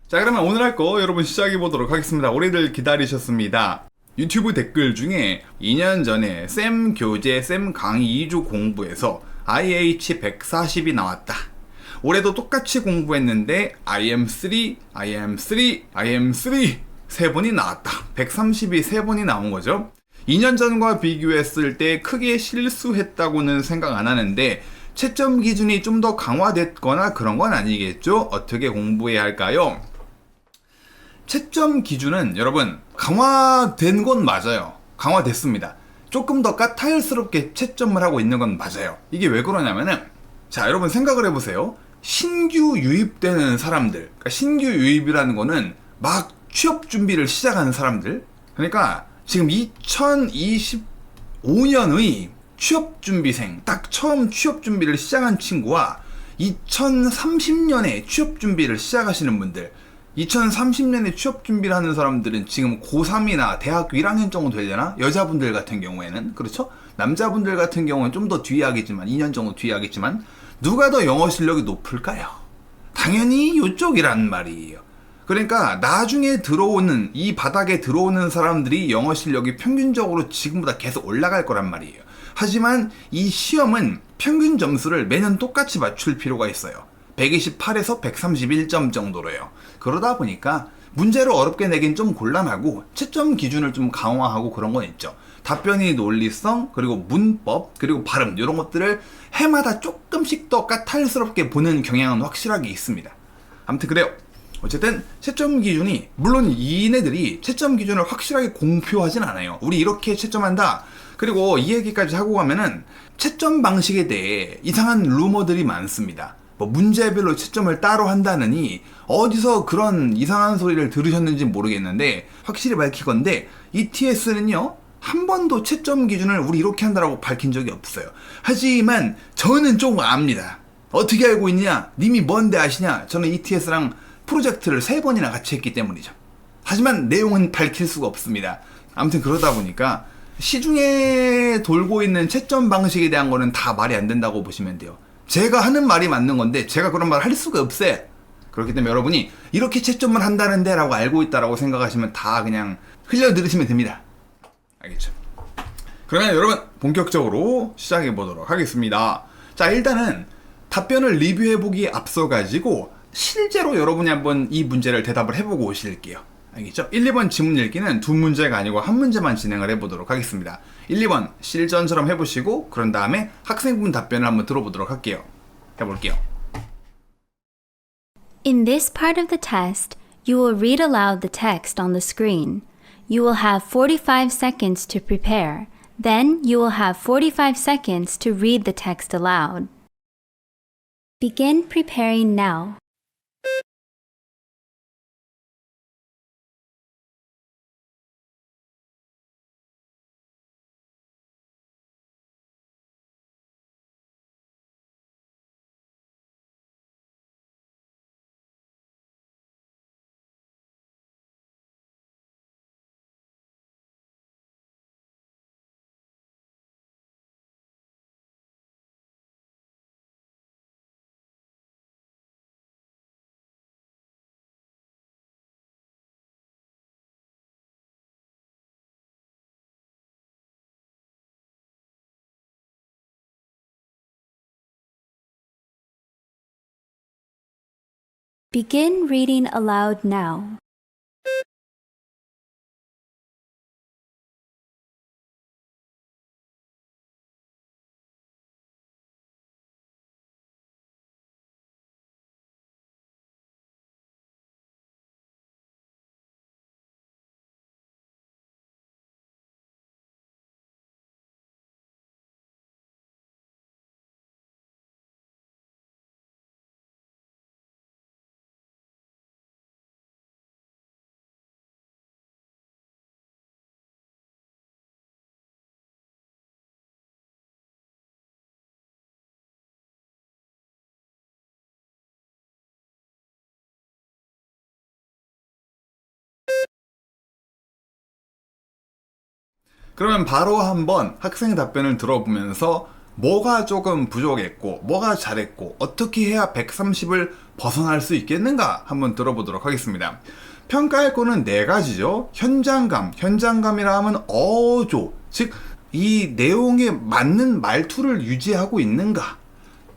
자, 그러면 오늘 할 거 여러분 시작해 보도록 하겠습니다. 오래들 기다리셨습니다. 유튜브 댓글 중에 2년 전에 쌤 교재, 쌤 강의 2주 공부에서 IH 140이 나왔다. 올해도 똑같이 공부했는데 IM3, IM3, IM3 세 번이 나왔다. 130이 세 번이 나온 거죠. 2년 전과 비교했을 때 크게 실수했다고는 생각 안 하는데 채점 기준이 좀 더 강화됐거나 그런 건 아니겠죠? 어떻게 공부해야 할까요? 채점 기준은 여러분 강화된 건 맞아요. 강화됐습니다. 조금 더 까탈스럽게 채점을 하고 있는 건 맞아요. 이게 왜 그러냐면은 자, 여러분 생각을 해보세요. 신규 유입되는 사람들, 그러니까 신규 유입이라는 거는 막 취업 준비를 시작하는 사람들, 그러니까 지금 2025년의 취업 준비생, 딱 처음 취업 준비를 시작한 친구와 2030년에 취업 준비를 시작하시는 분들, 2030년에 취업 준비를 하는 사람들은 지금 고3이나 대학교 1학년 정도 되려나? 여자분들 같은 경우에는. 그렇죠? 남자분들 같은 경우는 좀 더 뒤에 하겠지만, 2년 정도 뒤에 하겠지만, 누가 더 영어 실력이 높을까요? 당연히 이쪽이란 말이에요. 그러니까 나중에 들어오는, 이 바닥에 들어오는 사람들이 영어 실력이 평균적으로 지금보다 계속 올라갈 거란 말이에요. 하지만 이 시험은 평균 점수를 매년 똑같이 맞출 필요가 있어요. 128에서 131점 정도로요. 그러다 보니까 문제를 어렵게 내긴 좀 곤란하고 채점 기준을 좀 강화하고 그런 건 있죠. 답변이 논리성, 그리고 문법, 그리고 발음 이런 것들을 해마다 조금씩 더 까탈스럽게 보는 경향은 확실하게 있습니다. 아무튼 그래요. 어쨌든 채점 기준이, 물론 얘네들이 채점 기준을 확실하게 공표하진 않아요. 우리 이렇게 채점한다. 그리고 이 얘기까지 하고 가면은 채점 방식에 대해 이상한 루머들이 많습니다. 뭐 문제별로 채점을 따로 한다느니 어디서 그런 이상한 소리를 들으셨는지 모르겠는데 확실히 밝히건데 ETS는요 한 번도 채점 기준을 우리 이렇게 한다라고 밝힌 적이 없어요. 하지만 저는 좀 압니다. 어떻게 알고 있냐? 님이 뭔데 아시냐? 저는 ETS랑 프로젝트를 3번이나 같이 했기 때문이죠. 하지만 내용은 밝힐 수가 없습니다. 아무튼 그러다 보니까 시중에 돌고 있는 채점 방식에 대한 거는 다 말이 안 된다고 보시면 돼요. 제가 하는 말이 맞는 건데 제가 그런 말을 할 수가 없어요. 그렇기 때문에 여러분이 이렇게 채점을 한다는데 라고 알고 있다라고 생각하시면 다 그냥 흘려 들으시면 됩니다. 알겠죠? 그러면 여러분 본격적으로 시작해 보도록 하겠습니다. 자, 일단은 답변을 리뷰해 보기에 앞서 가지고 실제로 여러분이 한번 이 문제를 대답을 해보고 오실게요. 알겠죠? 1, 2번 지문 읽기는 두 문제가 아니고 한 문제만 진행을 해보도록 하겠습니다. 1, 2번 실전처럼 해보시고 그런 다음에 학생분 답변을 한번 들어보도록 할게요. 해볼게요. In this part of the test, you will read aloud the text on the screen. You will have 45 seconds to prepare. Then you will have 45 seconds to read the text aloud. Begin preparing now. Begin reading aloud now. 그러면 바로 한번 학생 답변을 들어보면서 뭐가 조금 부족했고 뭐가 잘했고 어떻게 해야 130을 벗어날 수 있겠는가 한번 들어보도록 하겠습니다. 평가할 거는 네 가지죠. 현장감이라 하면 어조, 즉 이 내용에 맞는 말투를 유지하고 있는가.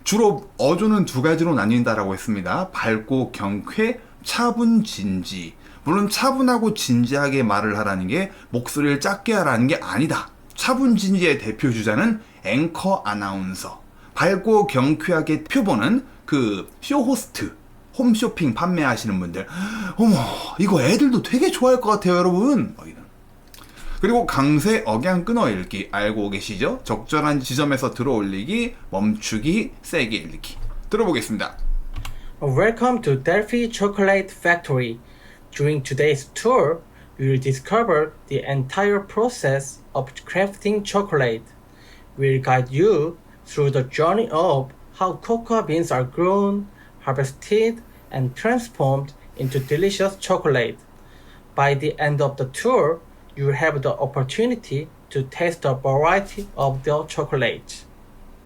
주로 어조는 두 가지로 나뉜다라고 했습니다. 밝고 경쾌, 차분진지. 물론 차분하고 진지하게 말을 하라는 게 목소리를 작게 하라는 게 아니다. 차분진지의 대표 주자는 앵커 아나운서. 밝고 경쾌하게 표보는 그 쇼호스트. 홈쇼핑 판매하시는 분들. 어머, 이거 애들도 되게 좋아할 것 같아요, 여러분. 그리고 강세, 억양 끊어 읽기 알고 계시죠? 적절한 지점에서 들어 올리기, 멈추기, 세게 읽기. 들어보겠습니다. Welcome to Delphi Chocolate Factory. During today's tour, you will discover the entire process of crafting chocolate. We'll guide you through the journey of how cocoa beans are grown, harvested, and transformed into delicious chocolate. By the end of the tour, you will have the opportunity to taste a variety of the chocolate.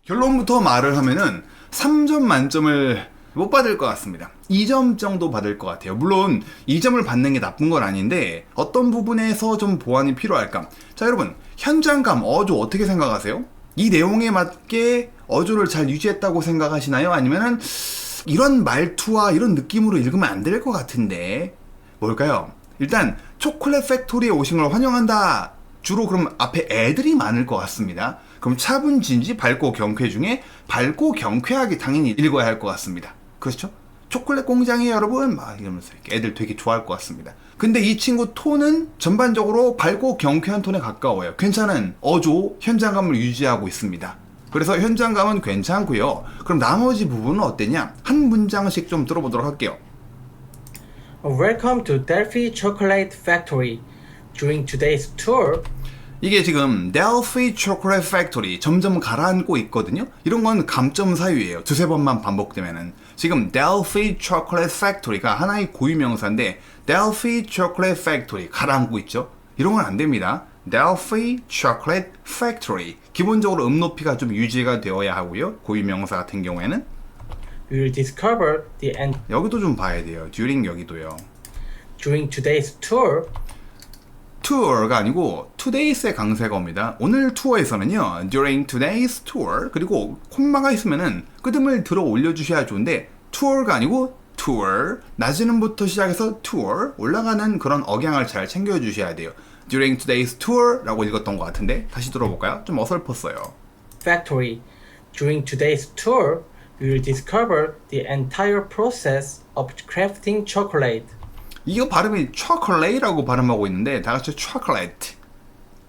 결론부터 말을 하면은 3점 만점을 못 받을 것 같습니다. 2점 정도 받을 것 같아요. 물론 2점을 받는 게 나쁜 건 아닌데 어떤 부분에서 좀 보완이 필요할까? 자, 여러분, 현장감, 어조 어떻게 생각하세요? 이 내용에 맞게 어조를 잘 유지했다고 생각하시나요? 아니면은 이런 말투와 이런 느낌으로 읽으면 안 될 것 같은데 뭘까요? 일단 초콜릿 팩토리에 오신 걸 환영한다. 주로 그럼 앞에 애들이 많을 것 같습니다. 그럼 차분진지, 밝고 경쾌 중에 밝고 경쾌하게 당연히 읽어야 할 것 같습니다. 그렇죠? 초콜릿 공장이에요, 여러분. 막 이러면서 애들 되게 좋아할 것 같습니다. 근데 이 친구 톤은 전반적으로 밝고 경쾌한 톤에 가까워요. 괜찮은 어조, 현장감을 유지하고 있습니다. 그래서 현장감은 괜찮고요. 그럼 나머지 부분은 어땠냐? 한 문장씩 좀 들어보도록 할게요. Welcome to Delphi Chocolate Factory. During today's tour, 이게 지금 Delphi Chocolate Factory 점점 가라앉고 있거든요. 이런 건 감점 사유예요. 두세 번만 반복되면은. 지금 Delphi Chocolate Factory가 하나의 고유명사인데 Delphi Chocolate Factory 가라앉고 있죠. 이런 건 안 됩니다. Delphi Chocolate Factory. 기본적으로 높이가 좀 유지가 되어야 하고요. 고유명사 같은 경우에는 you will discover the end. 여기도 좀 봐야 돼요. during 여기도요. During today's tour, tour가 아니고 today's의 강세가 옵니다. 오늘 투어에서는요. during today's tour 그리고 콤마가 있으면은 끄듬을 들어 올려주셔야 좋은데 tour가 아니고 tour 낮은 음부터 시작해서 tour 올라가는 그런 억양을 잘 챙겨주셔야 돼요. during today's tour 라고 읽었던 것 같은데 다시 들어볼까요? 좀 어설펐어요. factory. During today's tour, you will discover the entire process of crafting chocolate. 이거 발음이 chocolate라고 발음하고 있는데 다 같이 chocolate.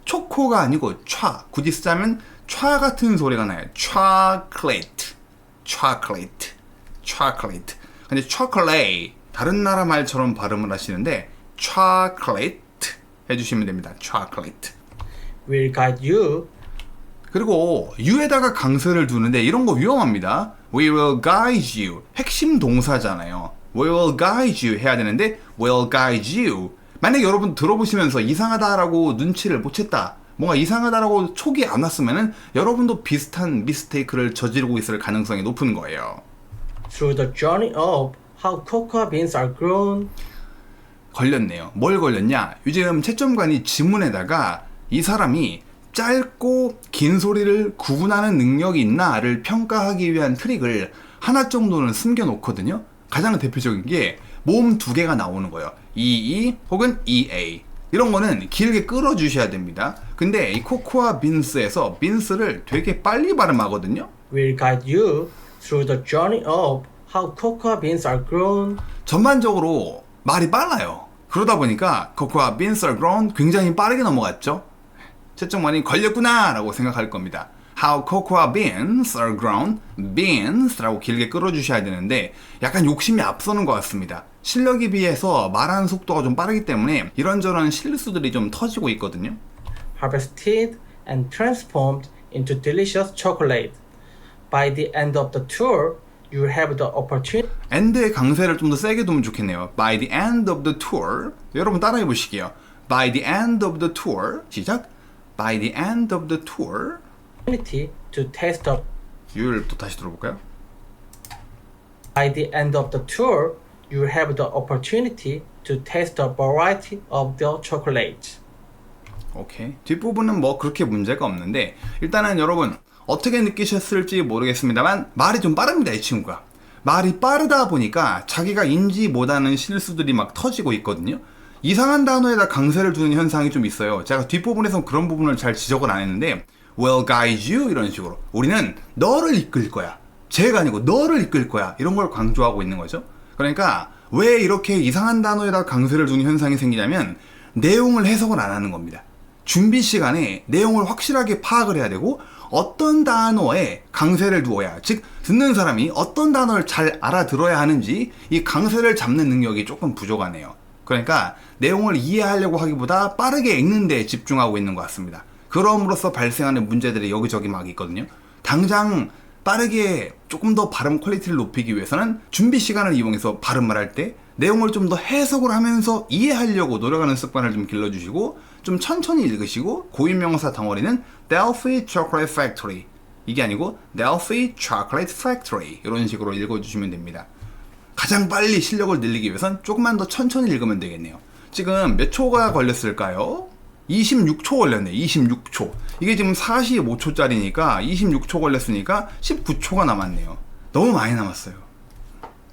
초코가 아니고 차. 굳이 쓰자면 차 같은 소리가 나요. chocolate. chocolate. chocolate. 근데 chocolate 다른 나라 말처럼 발음을 하시는데 chocolate 해주시면 됩니다. chocolate. We'll guide you. 그리고 you에다가 강세를 두는데 이런 거 위험합니다. We will guide you. 핵심 동사잖아요. We will guide you 해야 되는데 will guide you. 만약에 여러분 들어보시면서 이상하다라고 눈치를 못 챘다. 뭔가 이상하다라고 촉이 안 왔으면은 여러분도 비슷한 미스테이크를 저지르고 있을 가능성이 높은 거예요. Through the journey of how cocoa beans are grown. 걸렸네요. 뭘 걸렸냐? 요즘 채점관이 지문에다가 이 사람이 짧고 긴 소리를 구분하는 능력이 있나를 평가하기 위한 트릭을 하나 정도는 숨겨놓거든요. 가장 대표적인 게 모음 두 개가 나오는 거예요. EE 혹은 EA. 이런 거는 길게 끌어주셔야 됩니다. 근데 이 코코아 빈스에서 빈스를 되게 빨리 발음하거든요. We'll guide you through the journey of how cocoa beans are grown. 전반적으로 말이 빨라요. 그러다 보니까 코코아 빈스 are grown 굉장히 빠르게 넘어갔죠. 채점관이 걸렸구나 라고 생각할 겁니다. How cocoa beans are grown. beans라고 길게 끌어주셔야 되는데 약간 욕심이 앞서는 것 같습니다. 실력에 비해서 말하는 속도가 좀 빠르기 때문에 이런저런 실수들이 좀 터지고 있거든요. Harvested and transformed into delicious chocolate. By the end of the tour, you will have the opportunity. end의 강세를 좀 더 세게 두면 좋겠네요. By the end of the tour. 여러분 따라해 보실게요. By the end of the tour. 시작. By the end of the tour. to taste the 율 또 다시 들어볼까요? By the end of the tour, you will have the opportunity to taste the variety of the chocolate. 오케이. 뒷부분은 뭐 그렇게 문제가 없는데 일단은 여러분 어떻게 느끼셨을지 모르겠습니다만 말이 좀 빠릅니다, 이 친구가. 말이 빠르다 보니까 자기가 인지 못하는 실수들이 막 터지고 있거든요. 이상한 단어에다 강세를 두는 현상이 좀 있어요. 제가 뒷부분에서 그런 부분을 잘 지적을 안 했는데 We'll guide you 이런 식으로 우리는 너를 이끌 거야. 쟤가 아니고 너를 이끌 거야. 이런 걸 강조하고 있는 거죠. 그러니까 왜 이렇게 이상한 단어에다 강세를 두는 현상이 생기냐면 내용을 해석을 안 하는 겁니다. 준비 시간에 내용을 확실하게 파악을 해야 되고 어떤 단어에 강세를 두어야, 즉 듣는 사람이 어떤 단어를 잘 알아들어야 하는지 이 강세를 잡는 능력이 조금 부족하네요. 그러니까 내용을 이해하려고 하기보다 빠르게 읽는 데 집중하고 있는 것 같습니다. 그럼으로써 발생하는 문제들이 여기저기 막 있거든요. 당장 빠르게 조금 더 발음 퀄리티를 높이기 위해서는 준비 시간을 이용해서 발음을 할 때 내용을 좀 더 해석을 하면서 이해하려고 노력하는 습관을 좀 길러주시고 좀 천천히 읽으시고 고유명사 덩어리는 Delphi Chocolate Factory 이게 아니고 Delphi Chocolate Factory 이런 식으로 읽어주시면 됩니다. 가장 빨리 실력을 늘리기 위해선 조금만 더 천천히 읽으면 되겠네요. 지금 몇 초가 걸렸을까요? 26초 걸렸네. 26초. 이게 지금 45초짜리니까 26초 걸렸으니까 19초가 남았네요. 너무 많이 남았어요.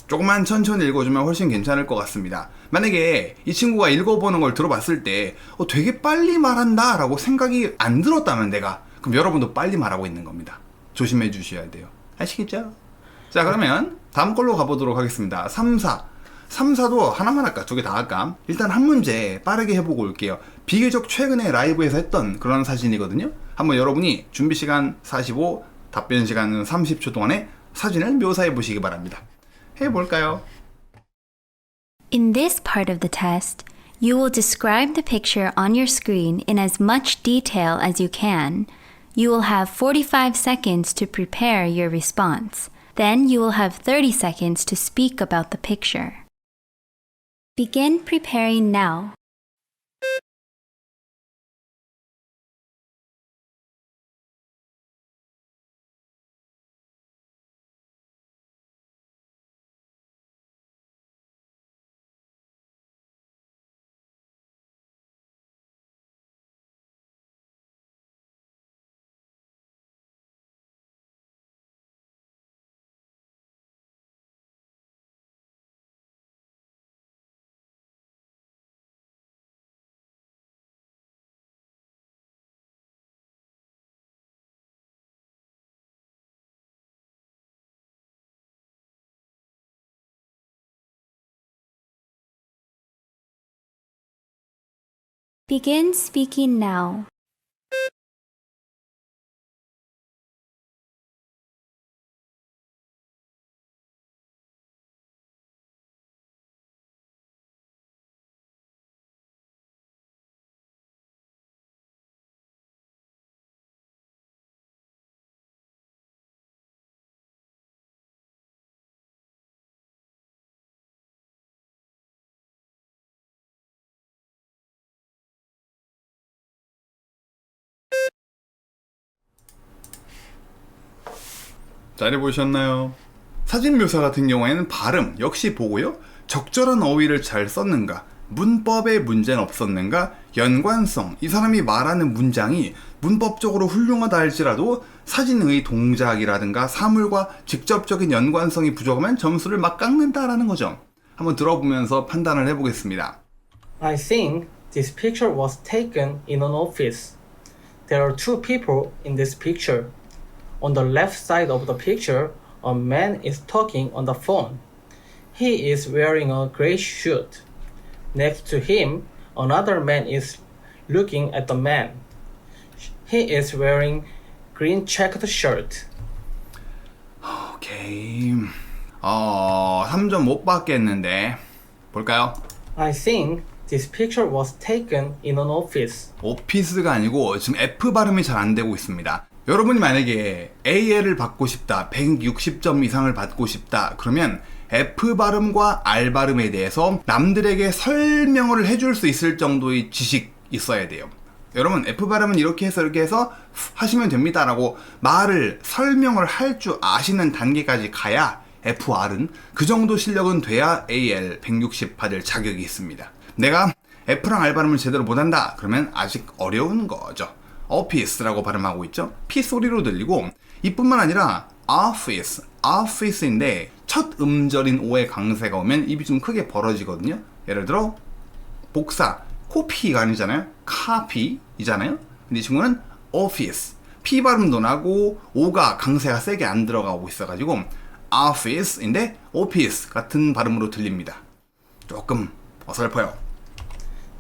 조금만 천천히 읽어주면 훨씬 괜찮을 것 같습니다. 만약에 이 친구가 읽어보는 걸 들어봤을 때 되게 빨리 말한다 라고 생각이 안 들었다면 내가 그럼 여러분도 빨리 말하고 있는 겁니다. 조심해 주셔야 돼요. 아시겠죠? 자, 그러면 다음 걸로 가보도록 하겠습니다. 3, 4도 하나만 할까? 두 개 다 할까? 일단 한 문제 빠르게 해보고 올게요. 비교적 최근에 라이브에서 했던 그런 사진이거든요. 한번 여러분이 준비 시간 45, 답변 시간은 30초 동안에 사진을 묘사해 보시기 바랍니다. 해볼까요? In this part of the test, you will describe the picture on your screen in as much detail as you can. You will have 45 seconds to prepare your response. Then you will have 30 seconds to speak about the picture. Begin preparing now. Begin speaking now. 잘 해보셨나요? 사진 묘사 같은 경우에는 발음 역시 보고요. 적절한 어휘를 잘 썼는가, 문법에 문제는 없었는가, 연관성, 이 사람이 말하는 문장이 문법적으로 훌륭하다 할지라도 사진의 동작이라든가 사물과 직접적인 연관성이 부족하면 점수를 막 깎는다라는 거죠. 한번 들어보면서 판단을 해보겠습니다. I think this picture was taken in an office. There are two people in this picture. On the left side of the picture, a man is talking on the phone. He is wearing a gray suit. Next to him, another man is looking at the man. He is wearing green checked shirt. 오케이. 3점 못 받겠는데. 볼까요? I think this picture was taken in an office. 오피스가 아니고 지금 F 발음이 잘 안 되고 있습니다. 여러분이 만약에 AL을 받고 싶다, 160점 이상을 받고 싶다, 그러면 F 발음과 R 발음에 대해서 남들에게 설명을 해줄 수 있을 정도의 지식 있어야 돼요. 여러분 F 발음은 이렇게 해서 하시면 됩니다 라고 말을 설명을 할 줄 아시는 단계까지 가야 FR은 그 정도 실력은 돼야 AL 160 받을 자격이 있습니다. 내가 F랑 R 발음을 제대로 못한다 그러면 아직 어려운 거죠. office라고 발음하고 있죠. P 소리로 들리고 이뿐만 아니라 office인데 첫 음절인 O의 강세가 오면 입이 좀 크게 벌어지거든요. 예를 들어 복사 코피가 아니잖아요. copy이잖아요. 근데 이 친구는 office P 발음도 나고 O가 강세가 세게 안 들어가고 있어가지고 office인데 office 같은 발음으로 들립니다. 조금 어설퍼요.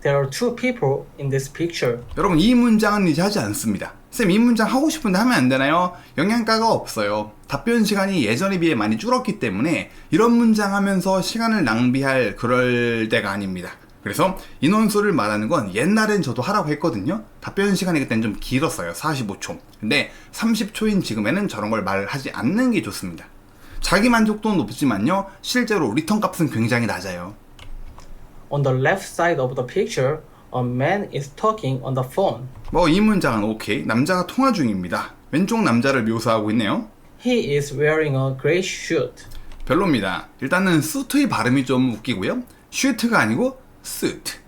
There are two people in this picture. 여러분 이 문장은 이제 하지 않습니다. 쌤 이 문장 하고 싶은데 하면 안 되나요? 영양가가 없어요. 답변 시간이 예전에 비해 많이 줄었기 때문에 이런 문장 하면서 시간을 낭비할 그럴 때가 아닙니다. 그래서 인원수를 말하는 건 옛날엔 저도 하라고 했거든요. 답변 시간이 그때는 좀 길었어요. 45초. 근데 30초인 지금에는 저런 걸 말하지 않는 게 좋습니다. 자기 만족도는 높지만요. 실제로 리턴 값은 굉장히 낮아요. On the left side of the picture, a man is talking on the phone. 뭐 이 문장은 오케이. 남자가 통화 중입니다. 왼쪽 남자를 묘사하고 있네요. He is wearing a gray suit. 별로입니다. 일단은 수트의 발음이 좀 웃기고요. 슈트가 아니고 suit.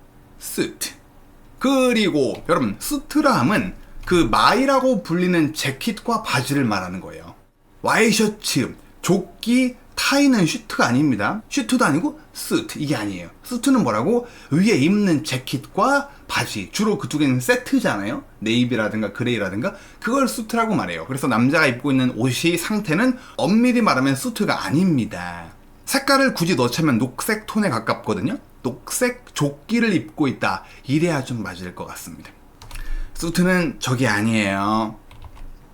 그리고 여러분 수트라 함은 그 마이라고 불리는 재킷과 바지를 말하는 거예요. 와이셔츠, 조끼, 타이는 슈트가 아닙니다. 슈트도 아니고 suit 이게 아니에요. 수트는 뭐라고? 위에 입는 재킷과 바지 주로 그 두 개는 세트잖아요. 네이비라든가 그레이라든가 그걸 수트라고 말해요. 그래서 남자가 입고 있는 옷이 상태는 엄밀히 말하면 수트가 아닙니다. 색깔을 굳이 넣자면 녹색 톤에 가깝거든요. 녹색 조끼를 입고 있다. 이래야 좀 맞을 것 같습니다. 수트는 저게 아니에요.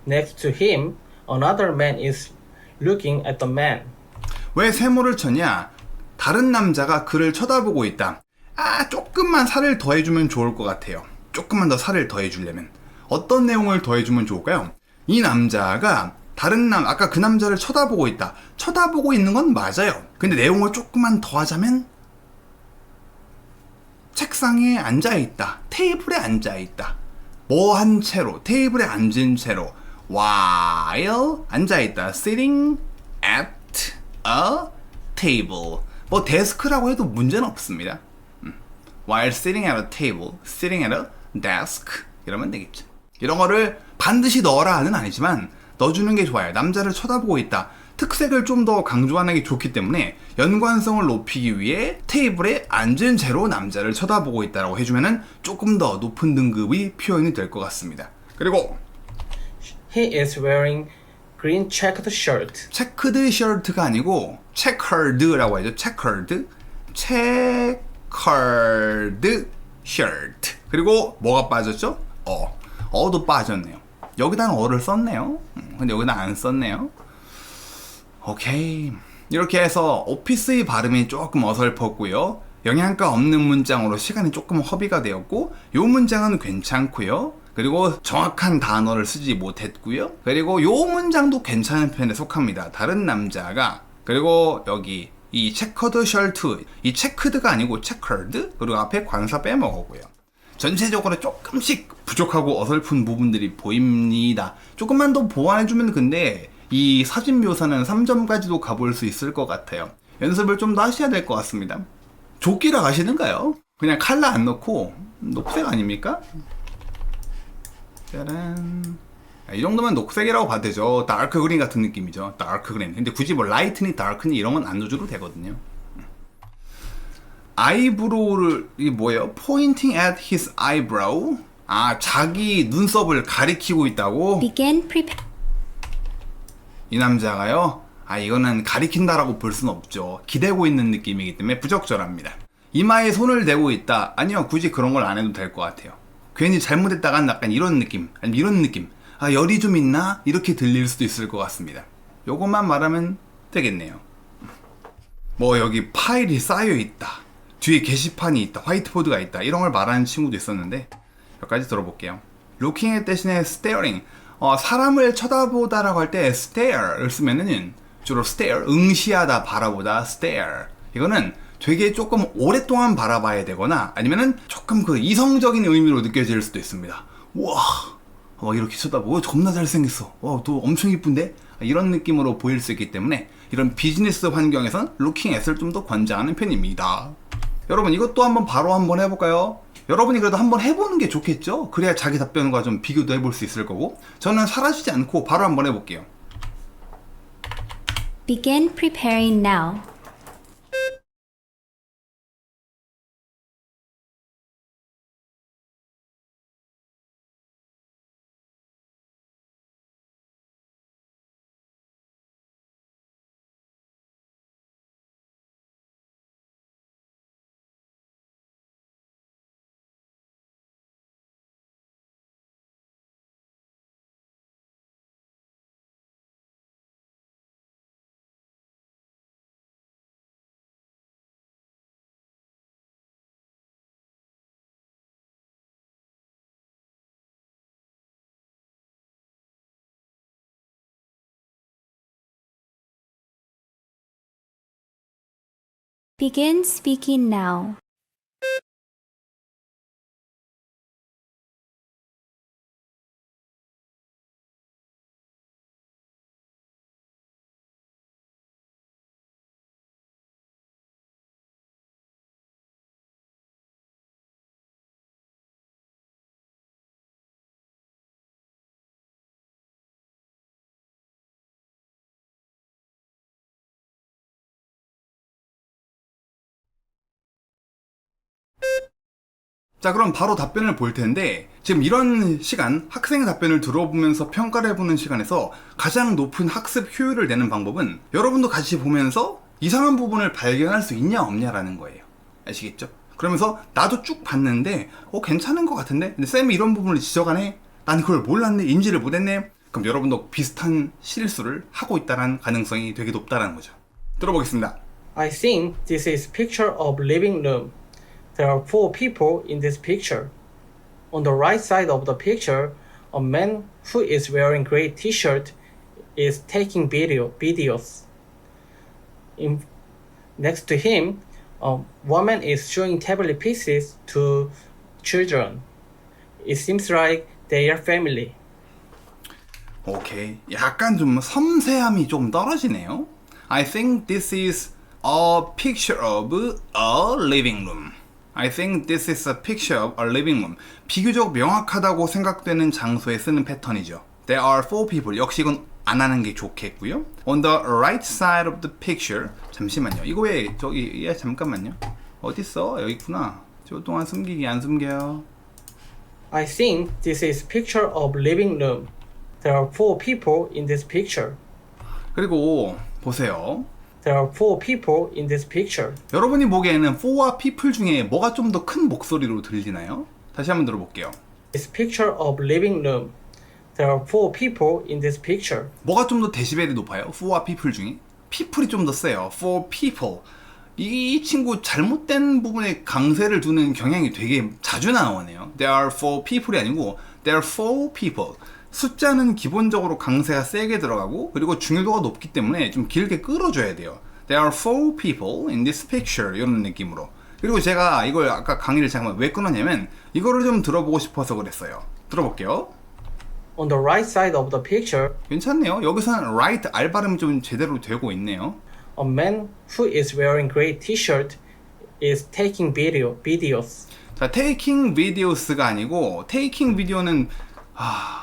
Next to him, another man is looking at the man. 왜 세모를 쳤냐? 다른 남자가 그를 쳐다보고 있다. 조금만 살을 더해주면 좋을 것 같아요. 조금만 더 살을 더해주려면 어떤 내용을 더해주면 좋을까요? 이 남자가 아까 그 남자를 쳐다보고 있다. 쳐다보고 있는 건 맞아요. 근데 내용을 조금만 더 하자면 책상에 앉아있다. 테이블에 앉아있다. 뭐 한 채로, 테이블에 앉은 채로 while 앉아있다. sitting at a table. 뭐 데스크라고 해도 문제는 없습니다. while sitting at a table, sitting at a desk 이러면 되겠죠. 이런 거를 반드시 넣어라는 아니지만 넣어주는 게 좋아요. 남자를 쳐다보고 있다. 특색을 좀 더 강조하는 게 좋기 때문에 연관성을 높이기 위해 테이블에 앉은 채로 남자를 쳐다보고 있다라고 해주면은 조금 더 높은 등급의 표현이 될 것 같습니다. 그리고 He is wearing green checked shirt. 체크드 셔츠가 아니고 체커드라고 하죠. 체커드 셔츠. 그리고 뭐가 빠졌죠? 어도 빠졌네요. 여기다는 어를 썼네요. 근데 여기다 안 썼네요. 오케이. 이렇게 해서 오피스의 발음이 조금 어설펐고요. 영양가 없는 문장으로 시간이 조금 허비가 되었고 요 문장은 괜찮고요. 그리고 정확한 단어를 쓰지 못했고요. 그리고 요 문장도 괜찮은 편에 속합니다. 다른 남자가 그리고 여기 이 체커드 셔츠 이 체크드가 아니고 체커드 그리고 앞에 관사 빼먹었고요. 전체적으로 조금씩 부족하고 어설픈 부분들이 보입니다. 조금만 더 보완해주면 근데 이 사진 묘사는 3점까지도 가볼 수 있을 것 같아요. 연습을 좀 더 하셔야 될 것 같습니다. 조끼라 가시는가요? 그냥 칼라 안 넣고 녹색 아닙니까? 짜란. 이 정도면 녹색이라고 봐도 되죠. 다크 그린 같은 느낌이죠. 다크 그린. 근데 굳이 뭐 라이트니 다크니 이런 건 안 넣어줘도 되거든요. 아이브로우를 이게 뭐예요? Pointing at his eyebrow. 자기 눈썹을 가리키고 있다고? Begin prepare. 이 남자가요? 이거는 가리킨다라고 볼 수는 없죠. 기대고 있는 느낌이기 때문에 부적절합니다. 이마에 손을 대고 있다. 아니요, 굳이 그런 걸 안 해도 될 것 같아요. 괜히 잘못했다간 약간 이런 느낌, 아니면 이런 느낌. 열이 좀 있나? 이렇게 들릴 수도 있을 것 같습니다. 요것만 말하면 되겠네요. 뭐 여기 파일이 쌓여 있다. 뒤에 게시판이 있다. 화이트보드가 있다. 이런 걸 말하는 친구도 있었는데 여기까지 들어볼게요. looking at 대신에 staring. 사람을 쳐다보다라고 할 때 stare를 쓰면은 주로 stare, 응시하다, 바라보다 stare. 이거는 되게 조금 오랫동안 바라봐야 되거나 아니면은 조금 그 이성적인 의미로 느껴질 수도 있습니다. 우와, 막 이렇게 쳐다보고 겁나 잘생겼어. 와, 너 엄청 이쁜데? 이런 느낌으로 보일 수 있기 때문에 이런 비즈니스 환경에선 looking at을 좀 더 권장하는 편입니다. 여러분 이것도 한번 해볼까요? 여러분이 그래도 한번 해보는 게 좋겠죠? 그래야 자기 답변과 좀 비교도 해볼 수 있을 거고 저는 사라지지 않고 바로 한번 해볼게요. Begin preparing now. Begin speaking now. 자, 그럼 바로 답변을 볼 텐데 지금 이런 시간, 학생의 답변을 들어보면서 평가를 해보는 시간에서 가장 높은 학습 효율을 내는 방법은 여러분도 같이 보면서 이상한 부분을 발견할 수 있냐 없냐라는 거예요. 아시겠죠? 그러면서 나도 쭉 봤는데 괜찮은 것 같은데? 근데 쌤이 이런 부분을 지적하네? 난 그걸 몰랐네? 인지를 못했네? 그럼 여러분도 비슷한 실수를 하고 있다는 가능성이 되게 높다는 거죠. 들어보겠습니다. I think this is picture of living room. There are 4 people in this picture. On the right side of the picture, a man who is wearing gray t-shirt is taking videos. Next to him, a woman is showing tablet pieces to children. It seems like they are family. 오케이. 약간 좀 섬세함이 좀 떨어지네요. I think this is a picture of a living room. I think this is a picture of a living room. 비교적 명확하다고 생각되는 장소에 쓰는 패턴이죠. There are 4 people. 역시 이건 안 하는 게 좋겠고요. On the right side of the picture. 잠시만요. 이거 왜 저기 잠깐만요. 어딨어? 여기 있구나. 저 동안 숨기기 안 숨겨요. I think this is picture of living room. There are 4 people in this picture. 그리고 보세요. There are 4 people in this picture. 여러분이 보기에는 4와 people 중에 뭐가 좀 더 큰 목소리로 들리나요? 다시 한번 들어볼게요. This picture of living room. There are 4 people in this picture. 뭐가 좀 더 데시벨이 높아요? 4와 people 중에? people이 좀 더 세요. 4 people. 이 친구 잘못된 부분에 강세를 두는 경향이 되게 자주 나오네요. There are 4 people이 아니고 There are 4 people. 숫자는 기본적으로 강세가 세게 들어가고 그리고 중요도가 높기 때문에 좀 길게 끌어줘야 돼요. There are 4 people in this picture 이런 느낌으로. 그리고 제가 이걸 아까 강의를 잠깐만 왜 끊었냐면 이거를 좀 들어보고 싶어서 그랬어요. 들어볼게요. On the right side of the picture, 괜찮네요. 여기서는 right 알 발음이 좀 제대로 되고 있네요. a man who is wearing gray t-shirt is taking videos. 자, taking videos가 아니고 taking video는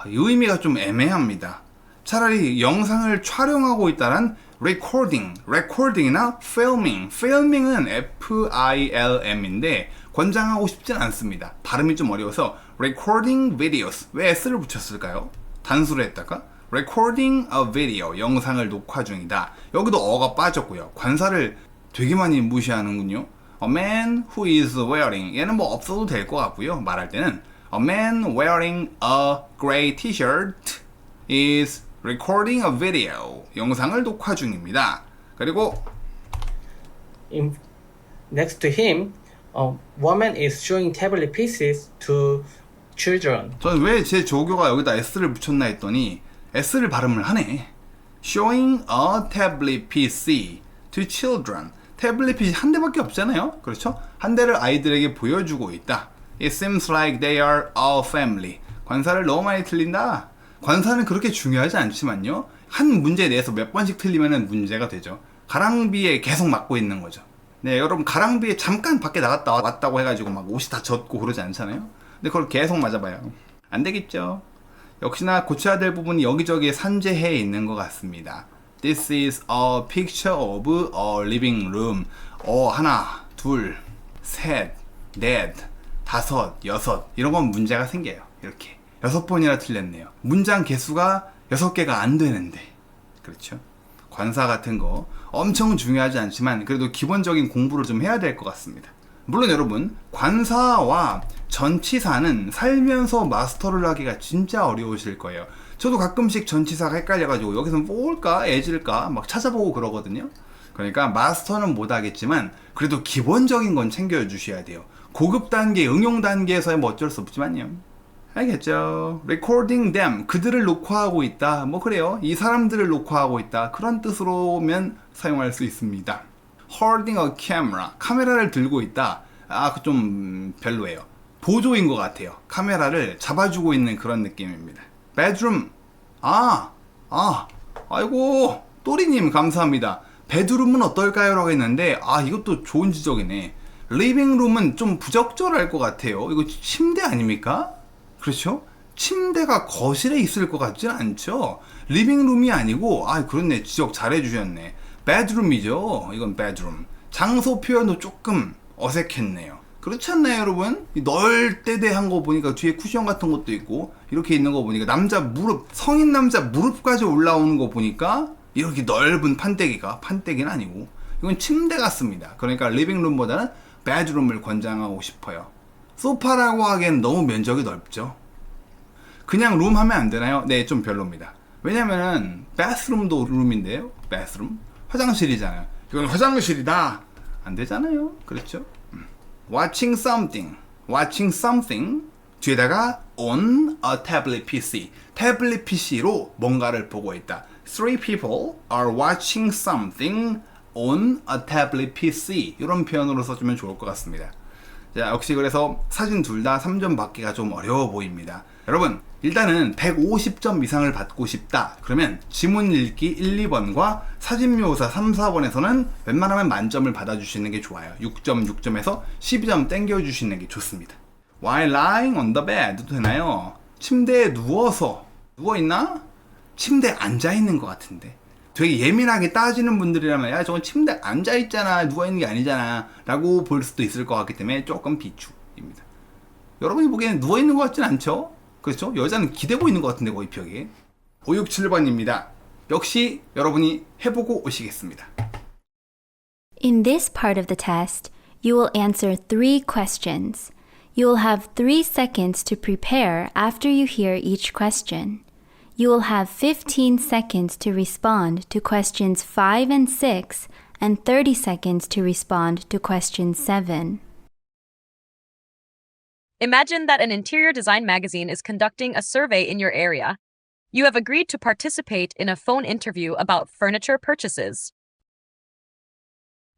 의미가 좀 애매합니다. 차라리 영상을 촬영하고 있다란 recording이나 filming은 FILM인데 권장하고 싶진 않습니다. 발음이 좀 어려워서 recording videos. 왜 S를 붙였을까요? 단수로 했다가 recording a video. 영상을 녹화 중이다. 여기도 어가 빠졌고요. 관사를 되게 많이 무시하는군요. A man who is wearing. 얘는 뭐 없어도 될 것 같고요. 말할 때는 A man wearing a gray t-shirt is recording a video. 영상을 녹화 중입니다. 그리고 Next to him, a woman is showing tablet pieces to children. 저는 왜 제 조교가 여기다 S를 붙였나 했더니 S를 발음을 하네. Showing a tablet PC to children. 태블릿 PC 한 대밖에 없잖아요. 그렇죠? 한 대를 아이들에게 보여주고 있다. It seems like they are our family. 관사를 너무 많이 틀린다. 관사는 그렇게 중요하지 않지만요. 한 문제에 대해서 몇 번씩 틀리면 문제가 되죠. 가랑비에 계속 맞고 있는 거죠. 네, 여러분 가랑비에 잠깐 밖에 나갔다 왔다고 해가지고 막 옷이 다 젖고 그러지 않잖아요. 근데 그걸 계속 맞아봐요. 안 되겠죠. 역시나 고쳐야 될 부분이 여기저기에 산재해 있는 것 같습니다. This is a picture of a living room. 하나, 둘, 셋, 넷, 다섯, 여섯 이런 건 문제가 생겨요. 이렇게 6번이나 틀렸네요. 문장 개수가 6개가 안 되는데. 그렇죠? 관사 같은 거 엄청 중요하지 않지만 그래도 기본적인 공부를 좀 해야 될 것 같습니다. 물론 여러분 관사와 전치사는 살면서 마스터를 하기가 진짜 어려우실 거예요. 저도 가끔씩 전치사가 헷갈려가지고 여기서 뭘까 애질까 막 찾아보고 그러거든요. 그러니까 마스터는 못하겠지만 그래도 기본적인 건 챙겨주셔야 돼요. 고급 단계, 응용 단계에서야 뭐 어쩔 수 없지만요. 알겠죠? Recording them, 그들을 녹화하고 있다. 뭐 그래요. 이 사람들을 녹화하고 있다. 그런 뜻으로면 사용할 수 있습니다. Holding a camera, 카메라를 들고 있다. 그 좀 별로예요. 보조인 것 같아요. 카메라를 잡아주고 있는 그런 느낌입니다. Bedroom, 아이고 또리님 감사합니다. 베드룸은 어떨까요? 라고 했는데 이것도 좋은 지적이네. 리빙룸은 좀 부적절할 것 같아요. 이거 침대 아닙니까? 그렇죠? 침대가 거실에 있을 것 같지는 않죠? 리빙룸이 아니고 그렇네. 지적 잘해 주셨네. 베드룸이죠. 이건 베드룸. 장소 표현도 조금 어색했네요. 그렇지 않나요, 여러분? 널대대한 거 보니까 뒤에 쿠션 같은 것도 있고 이렇게 있는 거 보니까 남자 무릎, 성인 남자 무릎까지 올라오는 거 보니까 이렇게 넓은 판때기는 아니고 이건 침대 같습니다. 그러니까 리빙룸보다는 베드룸을 권장하고 싶어요. 소파라고 하기엔 너무 면적이 넓죠. 그냥 룸 하면 안 되나요? 네, 좀 별로입니다. 왜냐면은 bathroom도 룸인데요. bathroom 화장실이잖아요. 이건 화장실이다 안 되잖아요. 그렇죠? watching something 뒤에다가 on a tablet PC 태블릿 PC로 뭔가를 보고 있다. Three people are watching something on a tablet PC 이런 표현으로 써주면 좋을 것 같습니다. 자, 역시 그래서 사진 둘 다 3점 받기가 좀 어려워 보입니다. 여러분 일단은 150점 이상을 받고 싶다. 그러면 지문 읽기 1, 2번과 사진 묘사 3, 4번에서는 웬만하면 만점을 받아주시는 게 좋아요. 6점, 6점에서 12점 땡겨주시는 게 좋습니다. While lying on the bed도 되나요? 침대에 누워있나? 침대에 앉아있는 것 같은데. 되게 예민하게 따지는 분들이라면 야 저건 침대에 앉아있잖아 누워있는 게 아니잖아 라고 볼 수도 있을 것 같기 때문에 조금 비추입니다. 여러분이 보기에는 누워있는 것 같진 않죠? 그렇죠? 여자는 기대고 있는 것 같은데 거의 벽에. 567번입니다. 역시 여러분이 해보고 오시겠습니다. In this part of the test, you will answer 3 questions. You will have 3 seconds to prepare after you hear each question. You will have 15 seconds to respond to questions 5 and 6 and 30 seconds to respond to question 7. Imagine that an interior design magazine is conducting a survey in your area. You have agreed to participate in a phone interview about furniture purchases.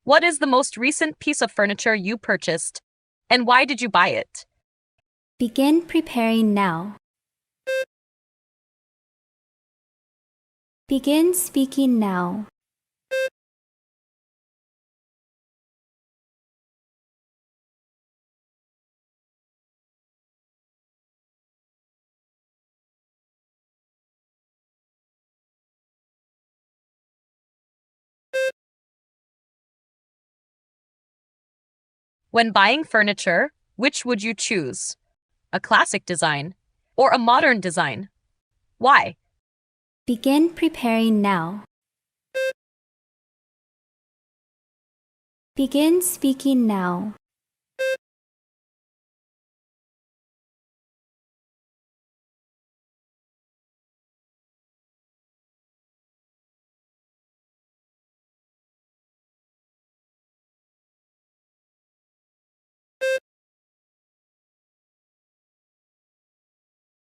What is the most recent piece of furniture you purchased, and why did you buy it? Begin preparing now. Begin speaking now. When buying furniture, which would you choose? A classic design or a modern design? Why? Begin preparing now. Begin speaking now.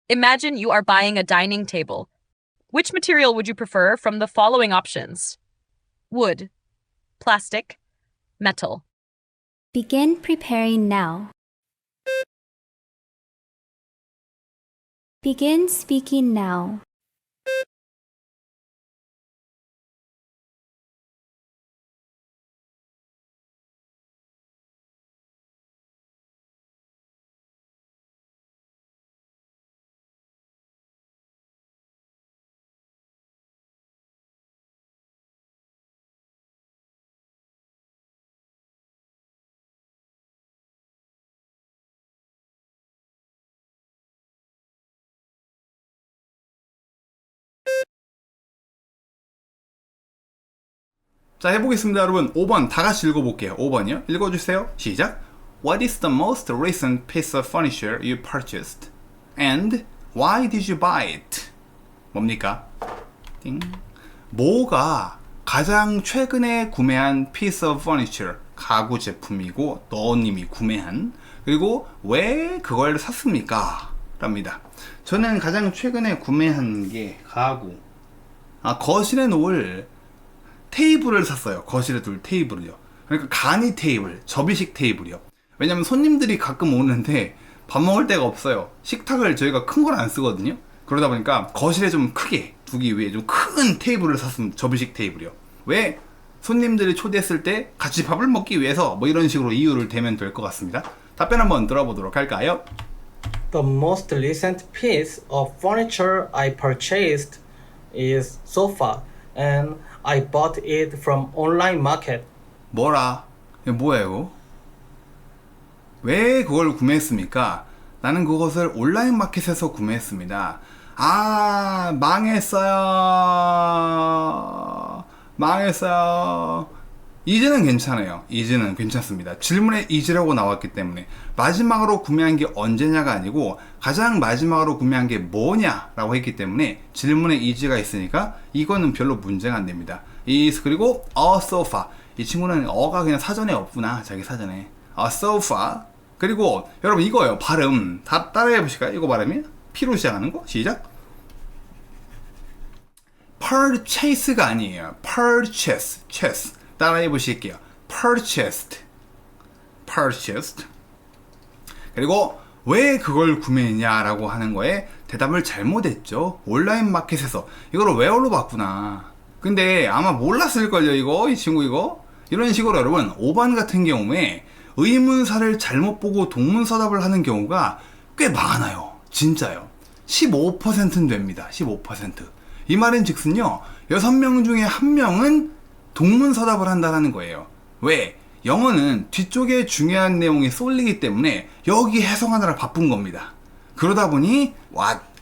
Imagine you are buying a dining table. Which material would you prefer from the following options? Wood, plastic, metal. Begin preparing now. Begin speaking now. 자, 해보겠습니다, 여러분. 5번 다 같이 읽어볼게요. 5번이요. 읽어주세요. 시작. What is the most recent piece of furniture you purchased? And why did you buy it? 뭡니까? 띵. 뭐가 가장 최근에 구매한 piece of furniture, 가구 제품이고 너님이 구매한, 그리고 왜 그걸 샀습니까? 랍니다. 저는 가장 최근에 구매한 게 가구, 거실에 놓을 테이블을 샀어요. 거실에 둘 테이블을요. 그러니까 간이 테이블, 접이식 테이블이요. 왜냐면 손님들이 가끔 오는데 밥 먹을 데가 없어요. 식탁을 저희가 큰 걸 안 쓰거든요. 그러다 보니까 거실에 좀 크게 두기 위해 좀 큰 테이블을 샀습니다. 접이식 테이블이요. 왜? 손님들이 초대했을 때 같이 밥을 먹기 위해서, 뭐 이런 식으로 이유를 대면 될 것 같습니다. 답변 한번 들어보도록 할까요? The most recent piece of furniture I purchased is sofa, and I bought it from online market. 뭐라? 이게 뭐야 이거? 왜 그걸 구매했습니까? 나는 그것을 온라인 마켓에서 구매했습니다. 아, 망했어요. 이제는 괜찮아요. 이제는 괜찮습니다. 질문에 이제라고 나왔기 때문에 마지막으로 구매한 게 언제냐가 아니고 가장 마지막으로 구매한 게 뭐냐라고 했기 때문에 질문에 이제가 있으니까 이거는 별로 문제가 안 됩니다. 그리고 a sofa, 이 친구는 어가 그냥 사전에 없구나. 자기 사전에 a sofa. 그리고 여러분 이거예요. 발음 다 따라해 보실까요? 이거 발음이 P로 시작하는 거. 시작. purchase가 아니에요. chess. 따라해 보실게요. purchased. 그리고 왜 그걸 구매했냐라고 하는 거에 대답을 잘못했죠. 온라인 마켓에서 이걸 외워로 봤구나. 근데 아마 몰랐을걸요, 이거. 이 친구 이거. 이런 식으로 여러분 5번 같은 경우에 의문사를 잘못 보고 동문서답을 하는 경우가 꽤 많아요. 진짜요. 15%는 됩니다. 15%. 이 말은 즉슨요, 6명 중에 1명은 동문서답을 한다는 거예요. 왜? 영어는 뒤쪽에 중요한 내용이 쏠리기 때문에 여기 해석하느라 바쁜 겁니다. 그러다 보니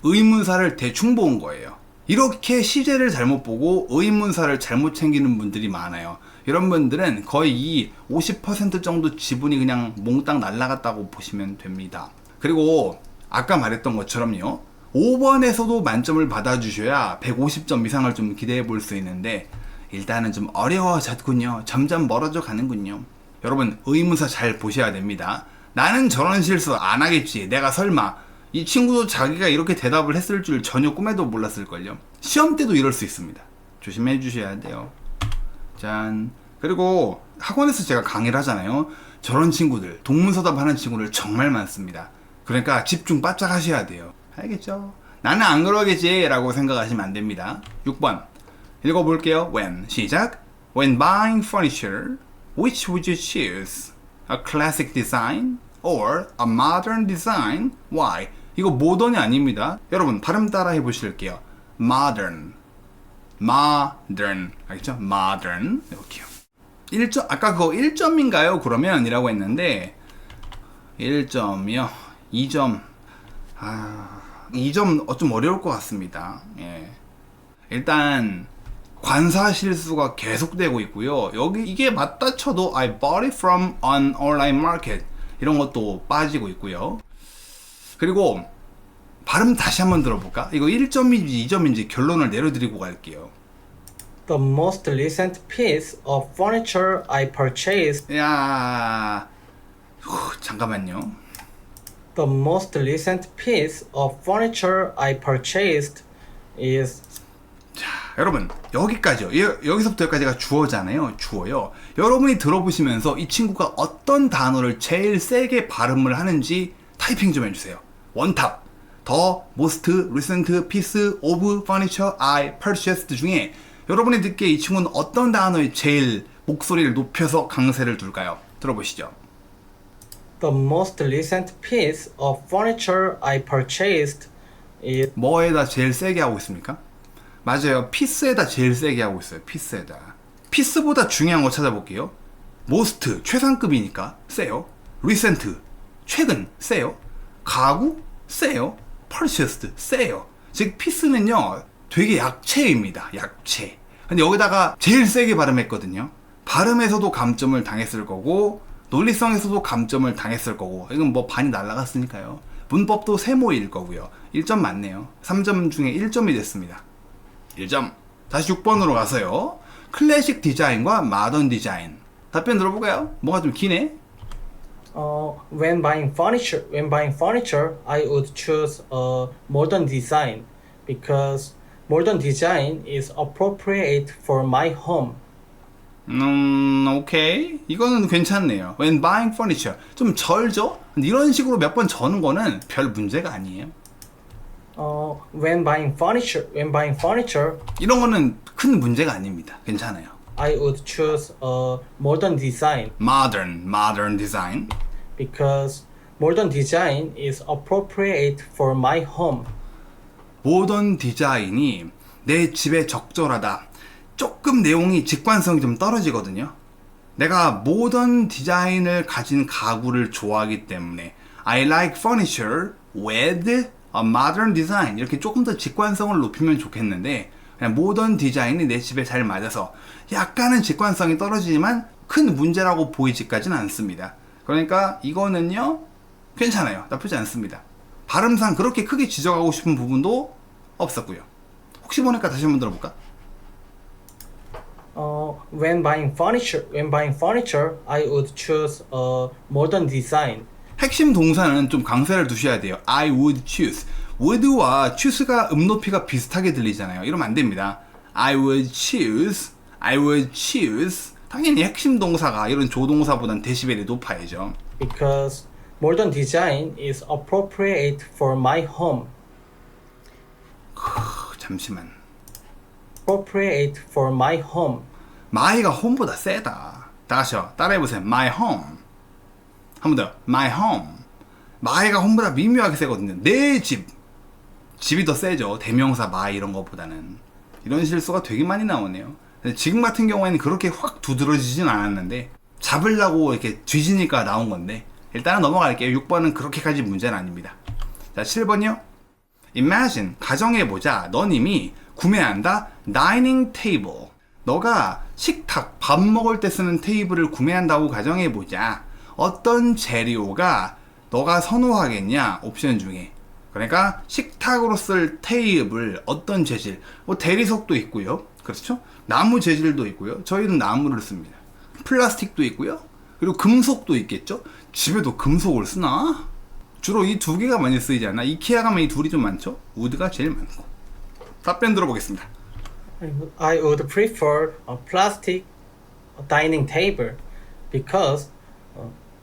의문사를 대충 본 거예요. 이렇게 시제를 잘못 보고 의문사를 잘못 챙기는 분들이 많아요. 이런 분들은 거의 이 50% 정도 지분이 그냥 몽땅 날라갔다고 보시면 됩니다. 그리고 아까 말했던 것처럼요, 5번에서도 만점을 받아주셔야 150점 이상을 좀 기대해 볼 수 있는데 일단은 좀 어려워졌군요. 점점 멀어져 가는군요. 여러분 의문사 잘 보셔야 됩니다. 나는 저런 실수 안 하겠지. 내가 설마. 이 친구도 자기가 이렇게 대답을 했을 줄 전혀 꿈에도 몰랐을걸요. 시험 때도 이럴 수 있습니다. 조심해 주셔야 돼요. 짠. 그리고 학원에서 제가 강의를 하잖아요. 저런 친구들, 동문서답 하는 친구들 정말 많습니다. 그러니까 집중 바짝 하셔야 돼요. 알겠죠? 나는 안 그러겠지 라고 생각하시면 안 됩니다. 6번 읽어볼게요. When. 시작. When buying furniture, which would you choose? A classic design or a modern design? Why? 이거 모던이 아닙니다. 여러분 발음 따라 해보실게요. Modern. 알겠죠? Modern. 이렇게요. 1점, 아까 그거 1점인가요? 그러면 이라고 했는데 1점이요. 2점. 2점 좀 어려울 것 같습니다. 예. 일단 관사 실수가 계속되고 있고요. 여기 이게 맞다 쳐도 I bought it from an online market 이런 것도 빠지고 있고요. 그리고 발음 다시 한번 들어볼까? 이거 1점인지 2점인지 결론을 내려드리고 갈게요. The most recent piece of furniture I purchased. 잠깐만요. The most recent piece of furniture I purchased is. 자, 여러분 여기까지요. 여기서부터 여기까지가 주어잖아요. 주어요. 여러분이 들어보시면서 이 친구가 어떤 단어를 제일 세게 발음을 하는지 타이핑 좀 해주세요. 원탑 The most recent piece of furniture I purchased 중에 여러분이 듣기에 이 친구는 어떤 단어에 제일 목소리를 높여서 강세를 둘까요? 들어보시죠. The most recent piece of furniture I purchased is 뭐에다 제일 세게 하고 있습니까? 맞아요. 피스에다 제일 세게 하고 있어요. 피스에다. 피스보다 중요한 거 찾아볼게요. most 최상급이니까 세요. recent 최근 세요. 가구 세요. purchased 세요. 즉 피스는요 되게 약체입니다. 약체. 근데 여기다가 제일 세게 발음했거든요. 발음에서도 감점을 당했을 거고 논리성에서도 감점을 당했을 거고 이건 뭐 반이 날라갔으니까요. 문법도 세모일 거고요. 1점 맞네요. 3점 중에 1점이 됐습니다. 1점. 다시 6번으로 가서요. 클래식 디자인과 마던 디자인. 답변 들어볼까요? 뭐가 좀 기네? when buying furniture, I would choose a modern design because modern design is appropriate for my home. 오케이. 이거는 괜찮네요. When buying furniture. 좀 절죠? 근데 이런 식으로 몇 번 저는 거는 별 문제가 아니에요. When buying furniture, 이런 거는 큰 문제가 아닙니다. 괜찮아요. I would choose a modern design Modern design. because modern design is appropriate for my home. 모던 디자인이 내 집에 적절하다. 조금 내용이 직관성이 좀 떨어지거든요. 내가 모던 디자인을 가진 가구를 좋아하기 때문에 I like furniture with a modern design. 이렇게 조금 더 직관성을 높이면 좋겠는데 그냥 모던 디자인이 내 집에 잘 맞아서 약간은 직관성이 떨어지지만 큰 문제라고 보이지까지는 않습니다. 그러니까 이거는요 괜찮아요. 나쁘지 않습니다. 발음상 그렇게 크게 지적하고 싶은 부분도 없었고요. 혹시 모르니까 다시 한번 들어볼까? When buying furniture, I would choose a modern design. 핵심 동사는 좀 강세를 두셔야 돼요. I would choose. would와 choose가 음높이가 비슷하게 들리잖아요. 이러면 안 됩니다. I would choose. 당연히 핵심 동사가 이런 조동사보단 데시벨이 높아야죠. Because modern design is appropriate for my home. 잠시만. Appropriate for my home. my가 home보다 세다. 다시요. 따라해보세요. my home. 한 번 더. my home. my가 home보다 미묘하게 세거든요. 내 집. 집이 더 세죠. 대명사 my 이런 것보다는. 이런 실수가 되게 많이 나오네요. 근데 지금 같은 경우에는 그렇게 확 두드러지진 않았는데 잡으려고 이렇게 뒤지니까 나온 건데 일단은 넘어갈게요. 6번은 그렇게까지 문제는 아닙니다. 자, 7번이요. Imagine, 가정해보자. 넌 이미 구매한다. Dining table. 너가 식탁, 밥 먹을 때 쓰는 테이블을 구매한다고 가정해보자. 어떤 재료가 너가 선호하겠냐? 옵션 중에. 그러니까 식탁으로 쓸 테이블, 어떤 재질. 뭐 대리석도 있고요. 그렇죠? 나무 재질도 있고요. 저희는 나무를 씁니다. 플라스틱도 있고요. 그리고 금속도 있겠죠? 집에도 금속을 쓰나? 주로 이 두 개가 많이 쓰이지 않나? 이케아 가면 이 둘이 좀 많죠? 우드가 제일 많고. 답변 들어보겠습니다. I would prefer a plastic dining table because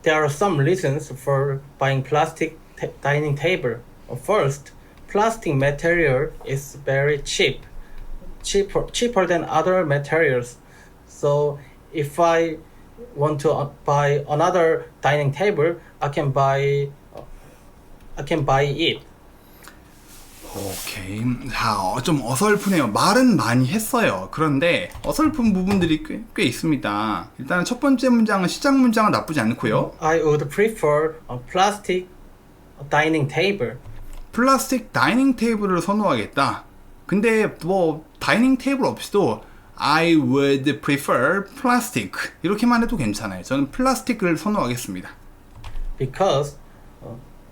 there are some reasons for buying plastic dining table. First, plastic material is very cheaper than other materials. So if I want to buy another dining table, I can buy it. 오케이. 자, 좀 어설프네요. 말은 많이 했어요. 그런데 어설픈 부분들이 꽤 있습니다. 일단 첫 번째 문장은 시작 문장은 나쁘지 않고요. I would prefer a plastic dining table. 플라스틱 다이닝 테이블을 선호하겠다. 근데 뭐 다이닝 테이블 없이도 I would prefer plastic 이렇게만 해도 괜찮아요. 저는 플라스틱을 선호하겠습니다. Because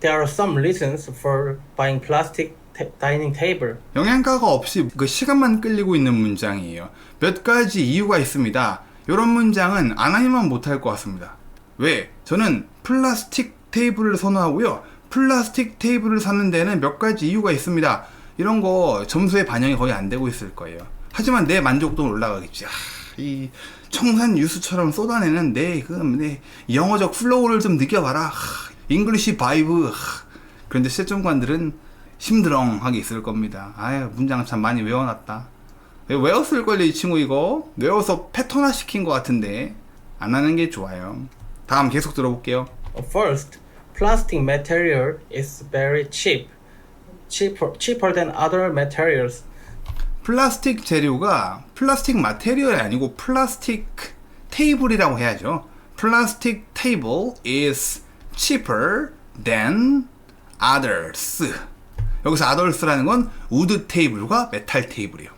there are some reasons for buying plastic dining table. 영양가가 없이 그 시간만 끌리고 있는 문장이에요. 몇 가지 이유가 있습니다. 이런 문장은 안 하면 못할 것 같습니다. 왜? 저는 플라스틱 테이블을 선호하고요. 플라스틱 테이블을 사는 데는 몇 가지 이유가 있습니다. 이런 거 점수에 반영이 거의 안 되고 있을 거예요. 하지만 내 만족도는 올라가겠지. 이 청산 유수처럼 쏟아내는 내 영어적 플로우를 좀 느껴봐라. 잉글리시 바이브. 그런데 채점관들은 힘들엉하게 있을 겁니다. 아유, 문장 참 많이 외워놨다. 외웠을걸요, 이 친구 이거. 외워서 패턴화 시킨 것 같은데 안 하는 게 좋아요. 다음 계속 들어볼게요. First, plastic material is very cheap. Cheaper than other materials. 플라스틱 재료가 플라스틱 마테리얼이 아니고 플라스틱 테이블이라고 해야죠. 플라스틱 테이블 is cheaper than others. 여기서 others라는 건 우드 테이블과 메탈 테이블이요.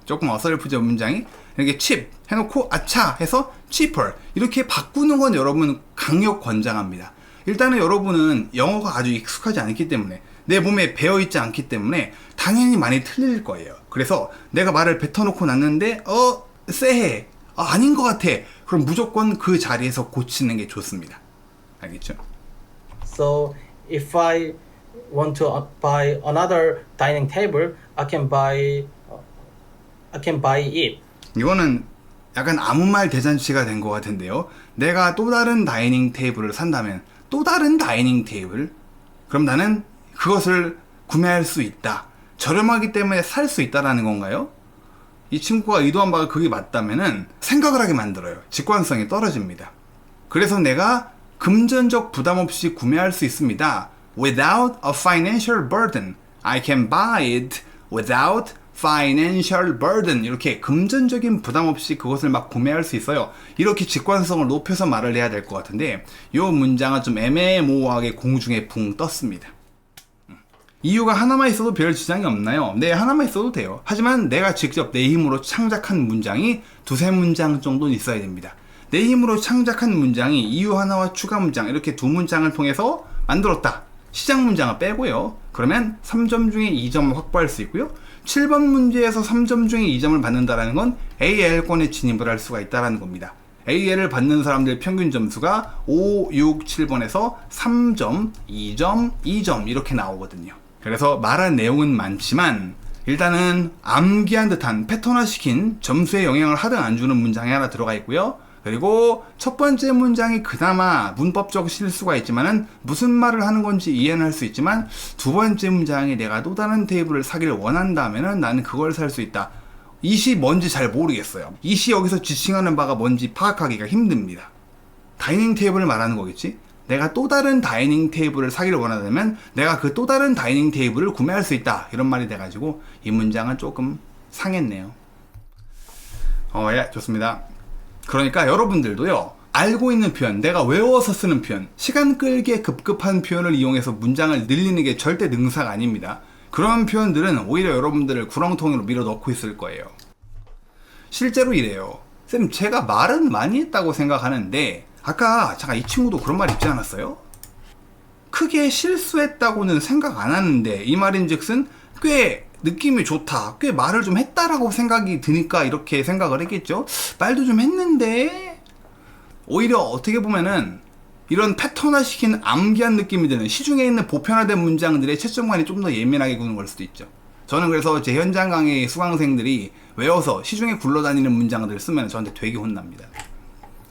조금 어설프죠, 문장이. 이렇게 cheap 해놓고 아차 해서 cheaper 이렇게 바꾸는 건 여러분 강력 권장합니다. 일단은 여러분은 영어가 아주 익숙하지 않기 때문에 내 몸에 배어있지 않기 때문에 당연히 많이 틀릴 거예요. 그래서 내가 말을 뱉어놓고 났는데 쎄해, 아닌 것 같아, 그럼 무조건 그 자리에서 고치는 게 좋습니다. 알겠죠? So if I want to buy another dining table, I can buy it. 이거는 약간 아무 말 대잔치가 된 것 같은데요. 내가 또 다른 다이닝 테이블을 산다면 또 다른 다이닝 테이블? 그럼 나는 그것을 구매할 수 있다. 저렴하기 때문에 살 수 있다라는 건가요? 이 친구가 의도한 바가 그게 맞다면은 생각을 하게 만들어요. 직관성이 떨어집니다. 그래서 내가 금전적 부담 없이 구매할 수 있습니다. Without a financial burden. I can buy it without financial burden. 이렇게 금전적인 부담 없이 그것을 막 구매할 수 있어요. 이렇게 직관성을 높여서 말을 해야 될 것 같은데 이 문장은 좀 애매모호하게 공중에 붕 떴습니다. 이유가 하나만 있어도 별 지장이 없나요? 네, 하나만 있어도 돼요. 하지만 내가 직접 내 힘으로 창작한 문장이 두세 문장 정도는 있어야 됩니다. 내 힘으로 창작한 문장이 이유 하나와 추가 문장 이렇게 두 문장을 통해서 만들었다. 시작 문장을 빼고요. 그러면 3점 중에 2점을 확보할 수 있고요. 7번 문제에서 3점 중에 2점을 받는다는 건 AL권에 진입을 할 수가 있다는 겁니다. AL을 받는 사람들 평균 점수가 5, 6, 7번에서 3점, 2점, 2점 이렇게 나오거든요. 그래서 말한 내용은 많지만 일단은 암기한 듯한 패턴화시킨 점수에 영향을 하든 안 주는 문장이 하나 들어가 있고요. 그리고 첫 번째 문장이 그나마 문법적 실수가 있지만은 무슨 말을 하는 건지 이해는 할 수 있지만 두 번째 문장이 내가 또 다른 테이블을 사기를 원한다면은 나는 그걸 살 수 있다. 이시 뭔지 잘 모르겠어요. 이시 여기서 지칭하는 바가 뭔지 파악하기가 힘듭니다. 다이닝 테이블을 말하는 거겠지? 내가 또 다른 다이닝 테이블을 사기를 원한다면 내가 그 또 다른 다이닝 테이블을 구매할 수 있다. 이런 말이 돼가지고 이 문장은 조금 상했네요. 예, 좋습니다. 그러니까 여러분들도요, 알고 있는 표현, 내가 외워서 쓰는 표현, 시간 끌기에 급급한 표현을 이용해서 문장을 늘리는 게 절대 능사가 아닙니다. 그런 표현들은 오히려 여러분들을 구렁텅이로 밀어넣고 있을 거예요. 실제로 이래요. 쌤, 제가 말은 많이 했다고 생각하는데 아까 잠깐 이 친구도 그런 말 있지 않았어요? 크게 실수했다고는 생각 안 하는데 이 말인즉슨 꽤 느낌이 좋다, 꽤 말을 좀 했다라고 생각이 드니까 이렇게 생각을 했겠죠. 말도 좀 했는데 오히려 어떻게 보면은 이런 패턴화시킨 암기한 느낌이 드는 시중에 있는 보편화된 문장들의 채점관이 좀 더 예민하게 구는 걸 수도 있죠. 저는 그래서 제 현장 강의 수강생들이 외워서 시중에 굴러다니는 문장들을 쓰면 저한테 되게 혼납니다.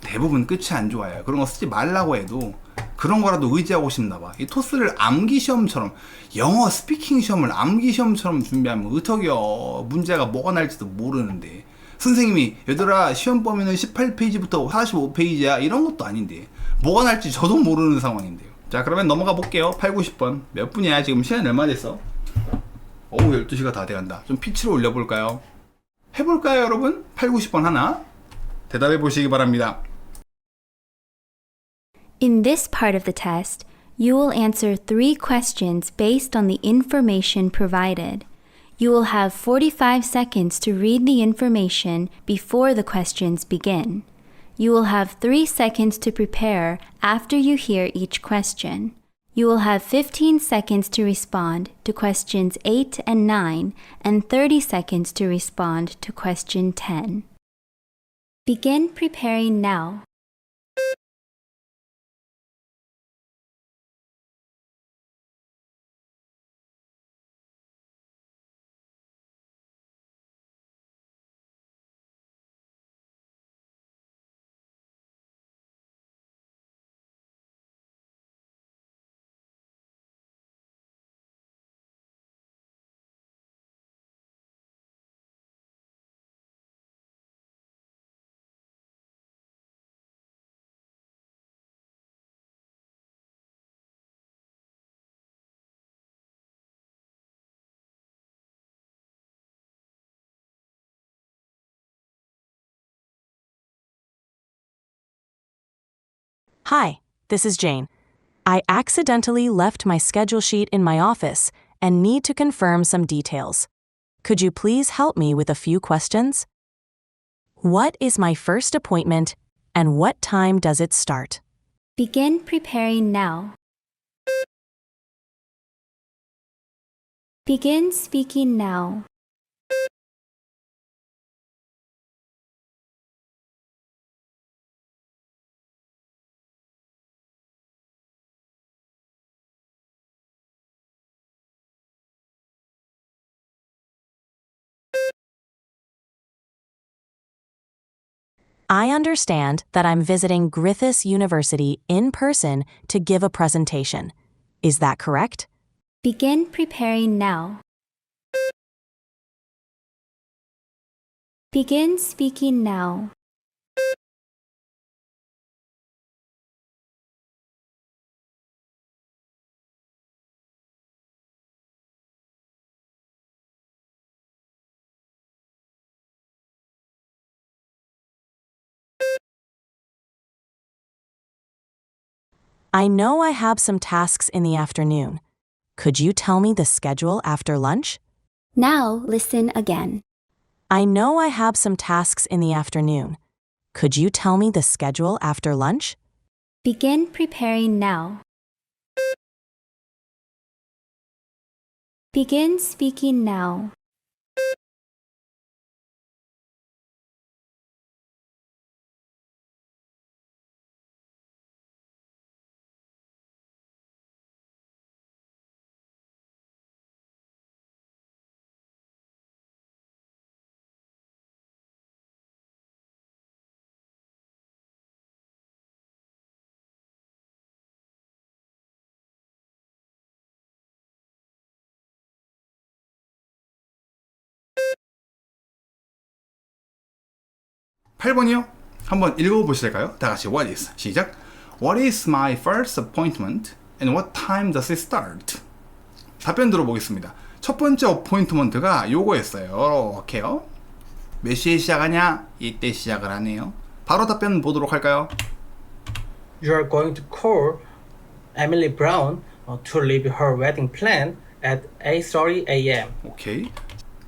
대부분 끝이 안 좋아요. 그런 거 쓰지 말라고 해도 그런 거라도 의지하고 싶나 봐. 이 토스를 암기 시험처럼, 영어 스피킹 시험을 암기 시험처럼 준비하면 어떡해요. 문제가 뭐가 날지도 모르는데 선생님이 얘들아 시험 범위는 18페이지부터 45페이지야 이런 것도 아닌데 뭐가 날지 저도 모르는 상황인데요. 자, 그러면 넘어가 볼게요. 8, 90번 몇 분이야? 지금 시간 얼마 됐어? 오후 12시가 다 돼간다. 좀 피치를 올려볼까요? 해볼까요 여러분? 8, 90번 하나 대답해 보시기 바랍니다. In this part of the test, you will answer 3 questions based on the information provided. You will have 45 seconds to read the information before the questions begin. You will have 3 seconds to prepare after you hear each question. You will have 15 seconds to respond to questions 8 and 9 and 30 seconds to respond to question 10. Begin preparing now. Hi, this is Jane. I accidentally left my schedule sheet in my office and need to confirm some details. Could you please help me with a few questions? What is my first appointment and what time does it start? Begin preparing now. Begin speaking now. I understand that I'm visiting Griffiths University in person to give a presentation. Is that correct? Begin preparing now. Begin speaking now. I know I have some tasks in the afternoon. Could you tell me the schedule after lunch? Now listen again. I know I have some tasks in the afternoon. Could you tell me the schedule after lunch? Begin preparing now. Begin speaking now. 팔 8번이요? 한번 읽어보실까요? 다 같이 what is 시작. What is my first appointment and what time does it start? 답변 들어보겠습니다. 첫 번째 어포인트먼트가 요거였어요. 이렇게요. 몇 시에 시작하냐? 이때 시작을 하네요. 바로 답변 보도록 할까요? You are going to call Emily Brown to leave her wedding plan at 8:30 a.m. 오케이.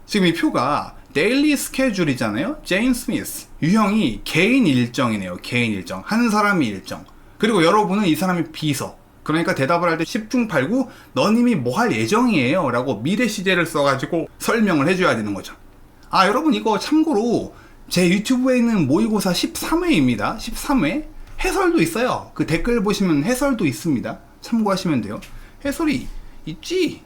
지금 이 표가 데일리 스케줄이잖아요. 제인 스미스. 유형이 개인 일정이네요. 개인 일정. 한 사람의 일정. 그리고 여러분은 이 사람의 비서. 그러니까 대답을 할 때 10중 8구 너님이 뭐 할 예정이에요 라고 미래 시제를 써가지고 설명을 해줘야 되는 거죠. 아, 여러분 이거 참고로 제 유튜브에 있는 모의고사 13회입니다. 13회. 해설도 있어요. 그 댓글 보시면 해설도 있습니다. 참고하시면 돼요. 해설이 있지?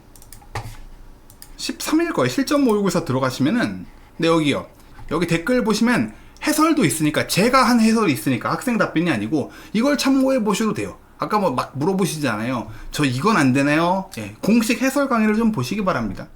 13일 거예요. 실전 모의고사 들어가시면은. 네, 여기요. 여기 댓글 보시면 해설도 있으니까, 제가 한 해설이 있으니까 학생 답변이 아니고 이걸 참고해 보셔도 돼요. 아까 뭐 막 물어보시잖아요. 저 이건 안 되나요? 예, 공식 해설 강의를 좀 보시기 바랍니다.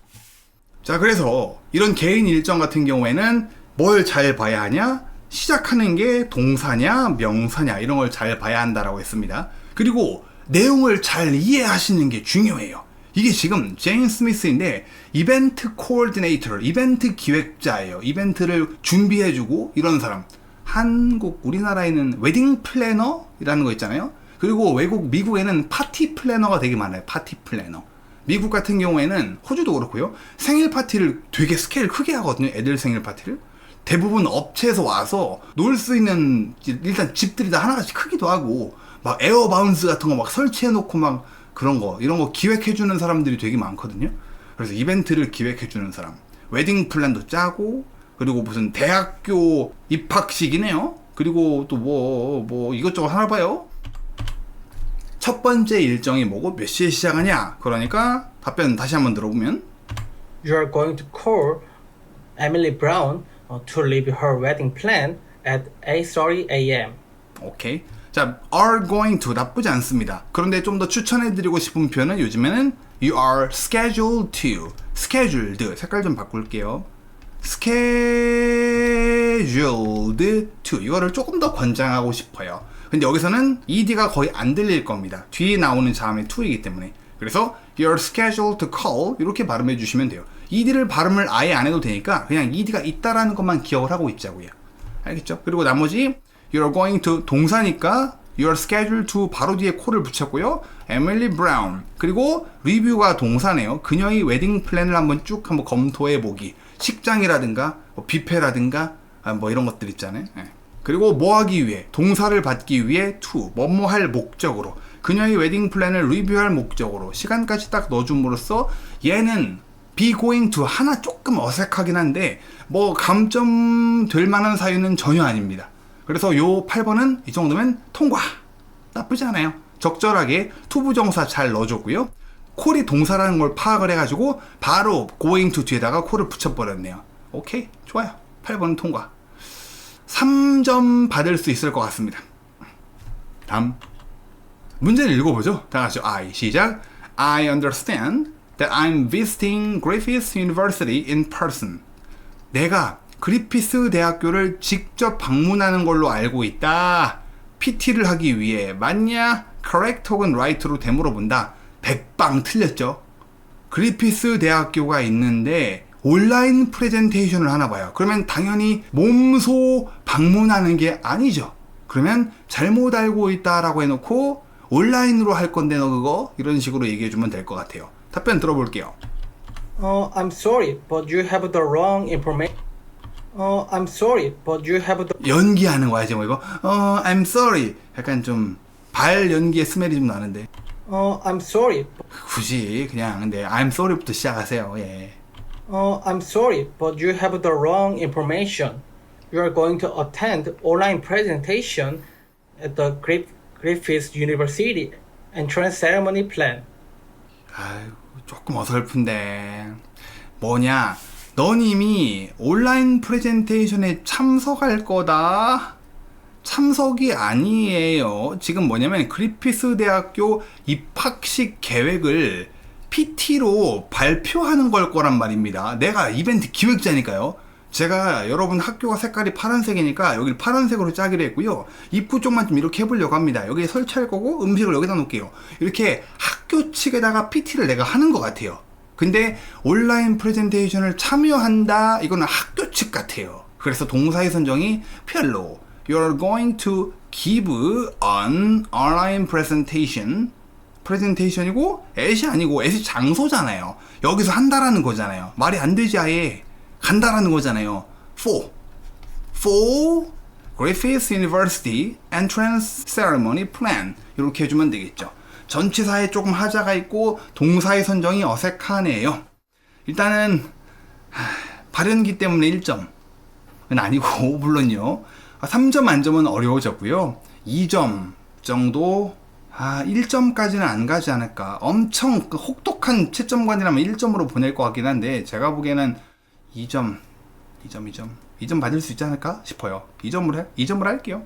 자, 그래서 이런 개인 일정 같은 경우에는 뭘 잘 봐야 하냐? 시작하는 게 동사냐 명사냐 이런 걸 잘 봐야 한다라고 했습니다. 그리고 내용을 잘 이해하시는 게 중요해요. 이게 지금 제인 스미스인데 이벤트 코디네이터, 이벤트 기획자예요. 이벤트를 준비해주고 이런 사람. 한국, 우리나라에는 웨딩 플래너라는 거 있잖아요. 그리고 외국, 미국에는 파티 플래너가 되게 많아요. 파티 플래너. 미국 같은 경우에는, 호주도 그렇고요. 생일 파티를 되게 스케일 크게 하거든요. 애들 생일 파티를. 대부분 업체에서 와서 놀 수 있는, 일단 집들이 다 하나같이 크기도 하고, 막 에어 바운스 같은 거 막 설치해놓고 막 그런 거, 이런 거 기획해주는 사람들이 되게 많거든요. 그래서 이벤트를 기획해주는 사람. 웨딩 플랜도 짜고, 그리고 무슨 대학교 입학식이네요. 그리고 또 뭐 이것저것 하나 봐요. 첫 번째 일정이 뭐고 몇 시에 시작하냐? 그러니까 답변 다시 한번 들어보면 You are going to call Emily Brown to leave her wedding plan at 8:30 a.m. 오케이. 자, are going to 나쁘지 않습니다. 그런데 좀 더 추천해드리고 싶은 표현은 요즘에는 you are scheduled to, scheduled, 색깔 좀 바꿀게요. scheduled to, 이거를 조금 더 권장하고 싶어요. 근데 여기서는 ed가 거의 안 들릴 겁니다. 뒤에 나오는 자음이 to이기 때문에. 그래서 you're scheduled to call 이렇게 발음해 주시면 돼요. ed를 발음을 아예 안 해도 되니까 그냥 ed가 있다라는 것만 기억을 하고 있자고요. 알겠죠? 그리고 나머지 you're going to 동사니까 You're scheduled to 바로 뒤에 co를 붙였고요. Emily Brown. 그리고 리뷰가 동사네요. 그녀의 웨딩 플랜을 한번 쭉 한번 검토해 보기. 식장이라든가 뭐 뷔페라든가 뭐 이런 것들 있잖아요. 네. 그리고 뭐 하기 위해 동사를 받기 위해 to 뭐뭐 할 목적으로 그녀의 웨딩 플랜을 리뷰할 목적으로 시간까지 딱 넣어줌으로써 얘는 be going to 하나 조금 어색하긴 한데 뭐 감점 될 만한 사유는 전혀 아닙니다. 그래서 요 8번은 이 정도면 통과. 나쁘지 않아요. 적절하게 투부정사 잘 넣어줬고요. 콜이 동사라는 걸 파악을 해가지고 바로 going to 뒤에다가 콜을 붙여버렸네요. 오케이, 좋아요. 8번은 통과. 3점 받을 수 있을 것 같습니다. 다음 문제를 읽어보죠. 다 같이 시작. I understand that I'm visiting Griffith University in person. 내가 그리피스 대학교를 직접 방문하는 걸로 알고 있다. PT를 하기 위해 맞냐? correct 혹은 right로 되물어본다. 100방 틀렸죠. 그리피스 대학교가 있는데 온라인 프레젠테이션을 하나 봐요. 그러면 당연히 몸소 방문하는 게 아니죠. 그러면 잘못 알고 있다라고 해놓고 온라인으로 할 건데 너 그거? 이런 식으로 얘기해주면 될 것 같아요. 답변 들어볼게요. I'm sorry, but you have the wrong information. I'm sorry, but you have the 연기하는 거야 지금 이거. I'm sorry. 약간 좀 발 연기의 스멜이 좀 나는데. I'm sorry. 굳이 그냥 근데 I'm sorry부터 시작하세요. 예. I'm sorry, but you have the wrong information. You are going to attend online presentation at the Griffith University entrance ceremony plan. 아유, 조금 어설픈데. 뭐냐? 넌 이미 온라인 프레젠테이션에 참석할 거다. 참석이 아니에요. 지금 뭐냐면 그리피스 대학교 입학식 계획을 PT로 발표하는 걸 거란 말입니다. 내가 이벤트 기획자니까요. 제가 여러분 학교가 색깔이 파란색이니까 여기를 파란색으로 짜기로 했고요. 입구 쪽만 좀 이렇게 해보려고 합니다. 여기에 설치할 거고 음식을 여기다 놓을게요. 이렇게 학교 측에다가 PT를 내가 하는 것 같아요. 근데 온라인 프레젠테이션을 참여한다, 이거는 학교 측 같아요. 그래서 동사의 선정이 별로. You're going to give an online presentation. 프레젠테이션이고 at이 아니고 at이 장소잖아요. 여기서 한다라는 거잖아요. 말이 안 되지 아예. 간다라는 거잖아요. For Griffith University entrance ceremony plan. 이렇게 해주면 되겠죠. 전치사에 조금 하자가 있고 동사의 선정이 어색하네요. 일단은 발연기 때문에 1점은 아니고 물론요. 3점 만점은 어려워졌고요. 2점 정도 1점까지는 안 가지 않을까. 엄청 혹독한 채점관이라면 1점으로 보낼 것 같긴 한데 제가 보기에는 2점 받을 수 있지 않을까 싶어요. 2점을 할게요.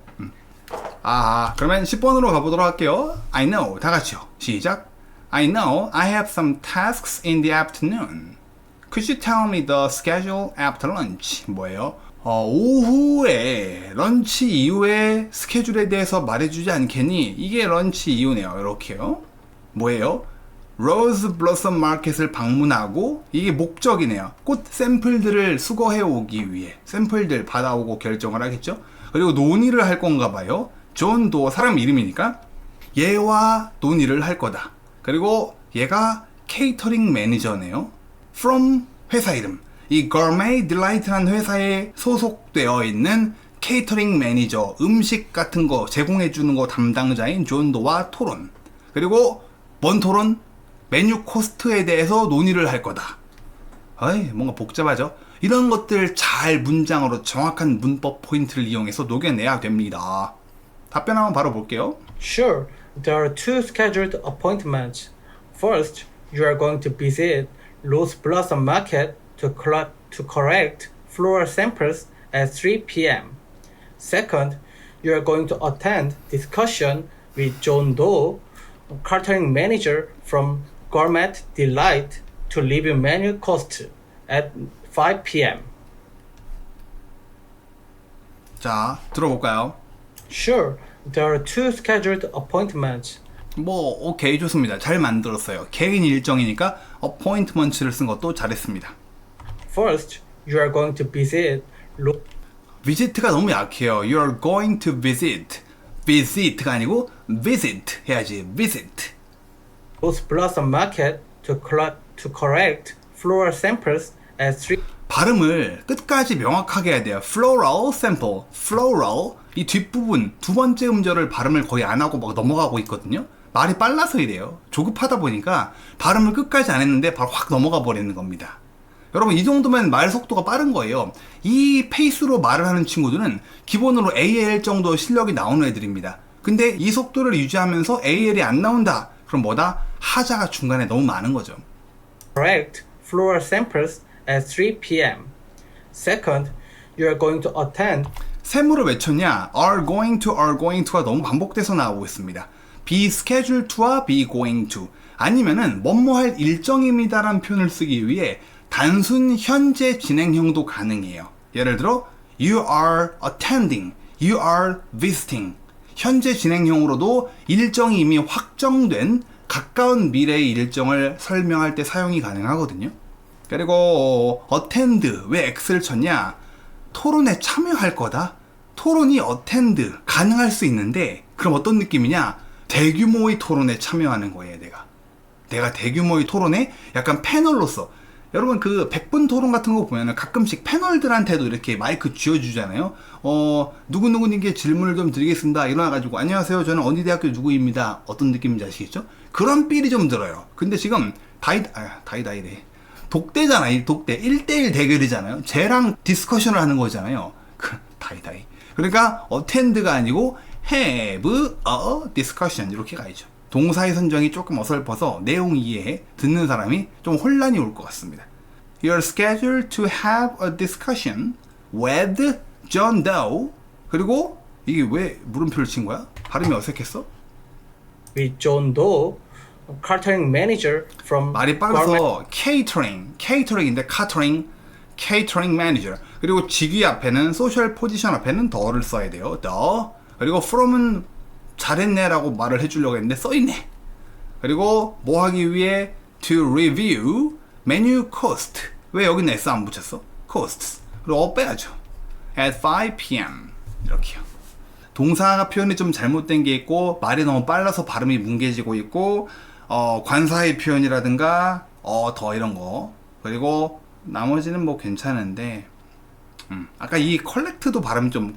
그러면 10번으로 가보도록 할게요. I know. 다 같이요. 시작. I know I have some tasks in the afternoon. Could you tell me the schedule after lunch? 뭐예요? 오후에 런치 이후에 스케줄에 대해서 말해주지 않겠니? 이게 런치 이후네요. 이렇게요. 뭐예요? 로즈 블러썸 마켓을 방문하고 이게 목적이네요. 꽃 샘플들을 수거해 오기 위해 샘플들 받아오고 결정을 하겠죠. 그리고 논의를 할 건가 봐요. 존 도 사람 이름이니까 얘와 논의를 할 거다. 그리고 얘가 케이터링 매니저네요. from 회사 이름. 이 Gourmet Delight라는 회사에 소속되어 있는 케이터링 매니저, 음식 같은 거 제공해 주는 거 담당자인 존 도와 토론. 그리고 뭔 토론? 메뉴 코스트에 대해서 논의를 할 거다. 뭔가 복잡하죠? 이런 것들 잘 문장으로 정확한 문법 포인트를 이용해서 녹여내야 됩니다. 답변 한번 바로 볼게요. Sure, there are two scheduled appointments. First, you are going to visit Rose Blossom Market to correct floral samples at 3 p.m. Second, you are going to attend discussion with John Doe, catering manager from Gourmet Delight, to review menu cost at 5 p.m. 자, 들어볼까요? Sure, there are two scheduled appointments. 오케이, 좋습니다. 잘 만들었어요. 개인 일정이니까 appointments를 쓴 것도 잘했습니다. First, you are going to visit visit가 너무 약해요. You are going to visit. visit가 아니고 visit 해야지. visit. Goes blossom market to correct floral samples at 3 발음을 끝까지 명확하게 해야 돼요. floral sample, floral. 이 뒷부분 두 번째 음절을 발음을 거의 안 하고 막 넘어가고 있거든요. 말이 빨라서 이래요. 조급하다 보니까 발음을 끝까지 안 했는데 바로 확 넘어가 버리는 겁니다. 여러분 이 정도면 말 속도가 빠른 거예요. 이 페이스로 말을 하는 친구들은 기본으로 AL 정도 실력이 나오는 애들입니다. 근데 이 속도를 유지하면서 AL이 안 나온다. 그럼 뭐다? 하자가 중간에 너무 많은 거죠. correct floral samples at 3 p.m. Second, you are going to attend 세무를 외쳤냐? are going to가 너무 반복돼서 나오고 있습니다. be scheduled to와 be going to 아니면은 뭐뭐 할 일정입니다 라는 표현을 쓰기 위해 단순 현재 진행형도 가능해요. 예를 들어 you are attending, you are visiting 현재 진행형으로도 일정이 이미 확정된 가까운 미래의 일정을 설명할 때 사용이 가능하거든요. 그리고 attend 왜 X를 쳤냐? 토론에 참여할 거다. 토론이 attend 가능할 수 있는데 그럼 어떤 느낌이냐? 대규모의 토론에 참여하는 거예요. 내가 대규모의 토론에 약간 패널로서 여러분 그 100분 토론 같은 거 보면은 가끔씩 패널들한테도 이렇게 마이크 쥐어주잖아요. 누구누구님께 질문을 좀 드리겠습니다. 일어나가지고 안녕하세요. 저는 어디 대학교 누구입니다. 어떤 느낌인지 아시겠죠? 그런 삘이 좀 들어요. 근데 지금 다이다이래. 독대잖아. 이 독대. 1대1 대결이잖아요. 쟤랑 디스커션을 하는 거잖아요. 다이다이. 그러니까 attend가 아니고 have a discussion 이렇게 가야죠. 동사의 선정이 조금 어설퍼서 내용 이해에 듣는 사람이 좀 혼란이 올 것 같습니다. You're scheduled to have a discussion with John Doe. 그리고 이게 왜 물음표를 친 거야? 발음이 어색했어? with John Doe, catering manager from 말이 빨라서 catering인데 catering manager. 그리고 직위 앞에는 social position 앞에는 the를 써야 돼요. the. 그리고 from은 잘했네라고 말을 해주려고 했는데 써있네. 그리고 뭐 하기 위해 to review menu cost. 왜 여기는 S 안 붙였어? costs. 그리고 빼야죠. at 5 p.m. 이렇게요. 동사 표현이 좀 잘못된 게 있고 말이 너무 빨라서 발음이 뭉개지고 있고 관사의 표현이라든가 더 이런 거. 그리고 나머지는 뭐 괜찮은데 아까 이 collect도 발음 좀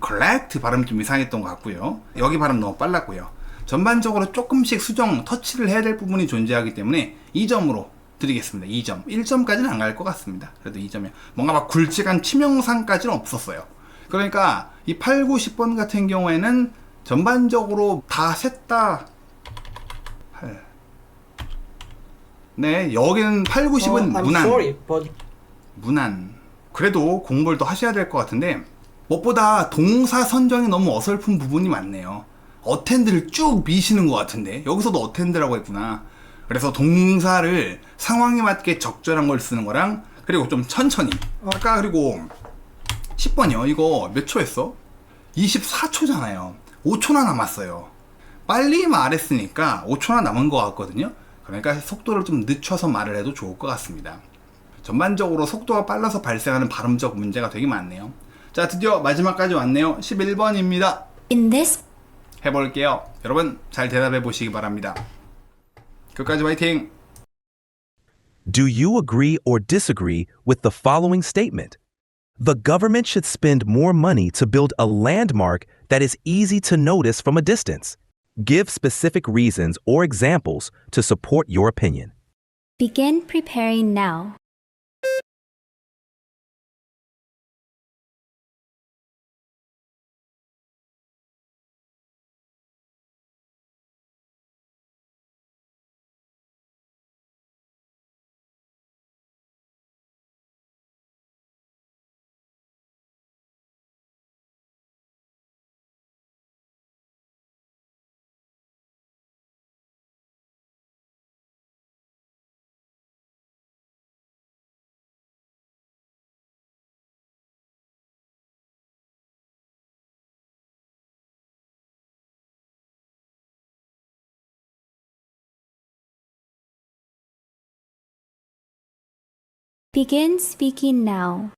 이상했던 것 같고요. 여기 발음 너무 빨랐고요. 전반적으로 조금씩 수정, 터치를 해야 될 부분이 존재하기 때문에 2점으로 드리겠습니다. 2점. 1점까지는 안 갈 것 같습니다. 그래도 2점이요. 뭔가 막 굵직한 치명상까지는 없었어요. 그러니까 이 8, 9, 10번 같은 경우에는 전반적으로 다 셋다 네, 여기는 8, 9, 10은 I'm 무난. sorry, but 무난. 그래도 공부를 더 하셔야 될 것 같은데 무엇보다 동사 선정이 너무 어설픈 부분이 많네요. attend를 쭉 미시는 것 같은데 여기서도 attend라고 했구나. 그래서 동사를 상황에 맞게 적절한 걸 쓰는 거랑 그리고 좀 천천히 아까 그리고 10번이요. 이거 몇 초 했어? 24초잖아요. 5초나 남았어요. 빨리 말했으니까 5초나 남은 것 같거든요. 그러니까 속도를 좀 늦춰서 말을 해도 좋을 것 같습니다. 전반적으로 속도가 빨라서 발생하는 발음적 문제가 되게 많네요. 자, 드디어 마지막까지 왔네요. 11번입니다. In this 해볼게요. 여러분 잘 대답해 보시기 바랍니다. 끝까지 화이팅! Do you agree or disagree with the following statement? The government should spend more money to build a landmark that is easy to notice from a distance. Give specific reasons or examples to support your opinion. begin preparing now. Begin speaking now.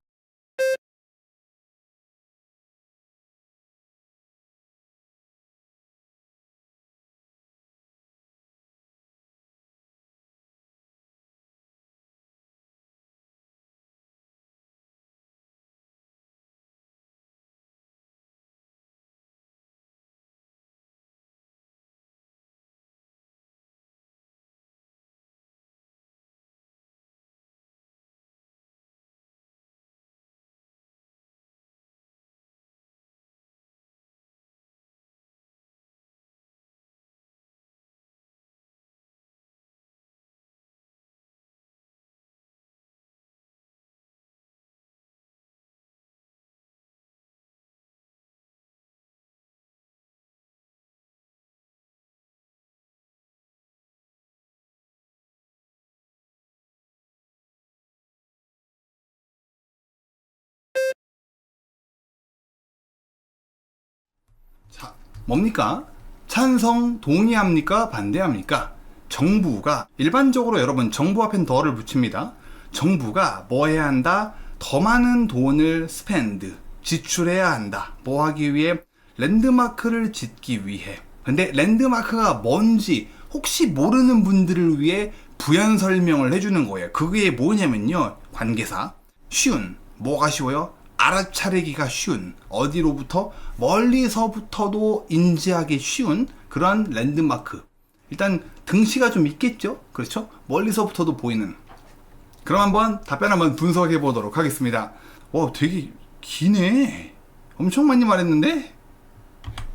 뭡니까? 찬성, 동의합니까? 반대합니까? 정부가, 일반적으로 여러분 정부 앞엔 더를 붙입니다. 정부가 뭐 해야 한다? 더 많은 돈을 스펜드, 지출해야 한다. 뭐 하기 위해? 랜드마크를 짓기 위해. 근데 랜드마크가 뭔지 혹시 모르는 분들을 위해 부연 설명을 해주는 거예요. 그게 뭐냐면요, 관계사. 쉬운. 뭐가 쉬워요? 알아차리기가 쉬운. 어디로부터? 멀리서부터도 인지하기 쉬운 그런 랜드마크. 일단 등치가 좀 있겠죠? 그렇죠? 멀리서부터도 보이는. 그럼 한번 답변 한번 분석해 보도록 하겠습니다. 되게 기네. 엄청 많이 말했는데?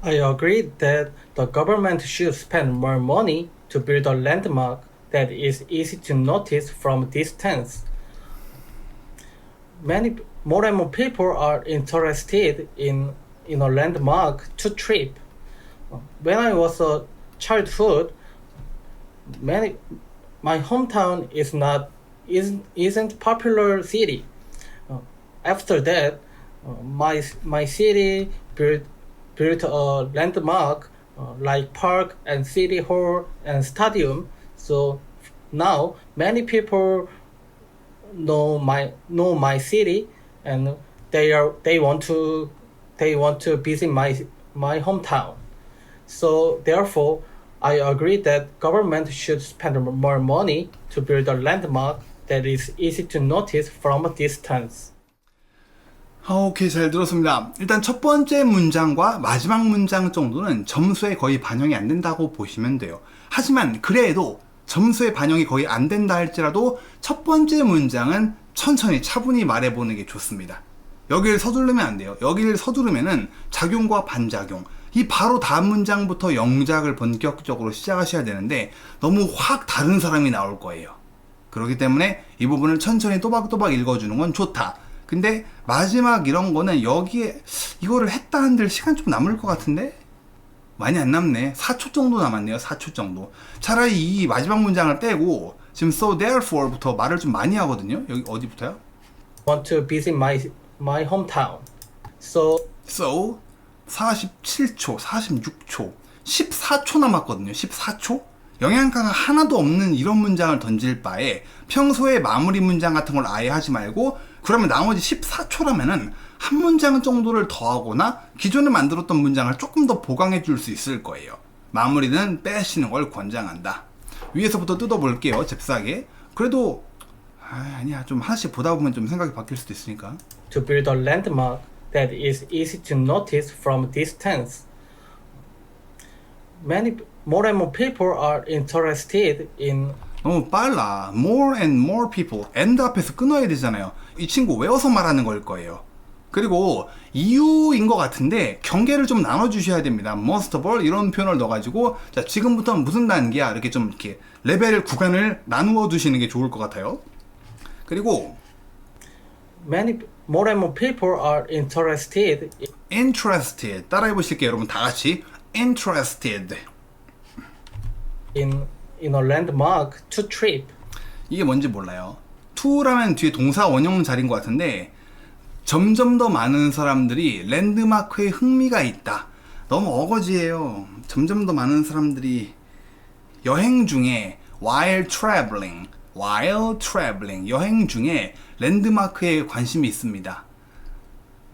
I agree that the government should spend more money to build a landmark that is easy to notice from a distance. More and more people are interested in a landmark to trip. When I was a childhood, my hometown isn't popular city. After that, my city built a landmark like park and city hall and stadium. So now many people know my city, and they want to visit my hometown. So therefore, I agree that government should spend more money to build a landmark that is easy to notice from a distance. 오케이, 잘 들었습니다. 일단 첫 번째 문장과 마지막 문장 정도는 점수에 거의 반영이 안 된다고 보시면 돼요. 하지만 그래도 점수에 반영이 거의 안 된다 할지라도 첫 번째 문장은 천천히 차분히 말해보는 게 좋습니다. 여기를 서두르면 안 돼요. 여기를 서두르면은 작용과 반작용, 이 바로 다음 문장부터 영작을 본격적으로 시작하셔야 되는데 너무 확 다른 사람이 나올 거예요. 그렇기 때문에 이 부분을 천천히 또박또박 읽어주는 건 좋다. 근데 마지막 이런 거는 여기에 이거를 했다 한들 시간 좀 남을 것 같은데? 많이 안 남네. 4초 정도 남았네요. 4초 정도. 차라리 이 마지막 문장을 빼고 지금 so therefore부터 말을 좀 많이 하거든요. 여기 어디부터요? Want to visit my hometown. So 47초, 46초, 14초 남았거든요. 14초? 영양가가 하나도 없는 이런 문장을 던질 바에 평소에 마무리 문장 같은 걸 아예 하지 말고, 그러면 나머지 14초라면은 한 문장 정도를 더하거나 기존에 만들었던 문장을 조금 더 보강해 줄 수 있을 거예요. 마무리는 빼시는 걸 권장한다. 위에서부터 뜯어볼게요. 잽싸게. 그래도 아니야, 좀 하나씩 보다 보면 좀 생각이 바뀔 수도 있으니까. to build a landmark that is easy to notice from a distance. More and more people are interested in. 너무 빨라. More and more people. and 앞에서 끊어야 되잖아요. 이 친구 외워서 말하는 걸 거예요. 그리고 이유인 것 같은데 경계를 좀 나눠주셔야 됩니다. most of all 이런 표현을 넣어가지고 자, 지금부터는 무슨 단계야? 이렇게 좀 이렇게 레벨 구간을 나누어 두시는 게 좋을 것 같아요. 그리고 more and more people are interested interested. 따라해 보실게요, 여러분 다 같이. interested. in a landmark to trip. 이게 뭔지 몰라요. to라면 뒤에 동사 원형 자리인 것 같은데 점점 더 많은 사람들이 랜드마크에 흥미가 있다. 너무 어거지예요. 점점 더 많은 사람들이 여행 중에 while traveling 여행 중에 랜드마크에 관심이 있습니다.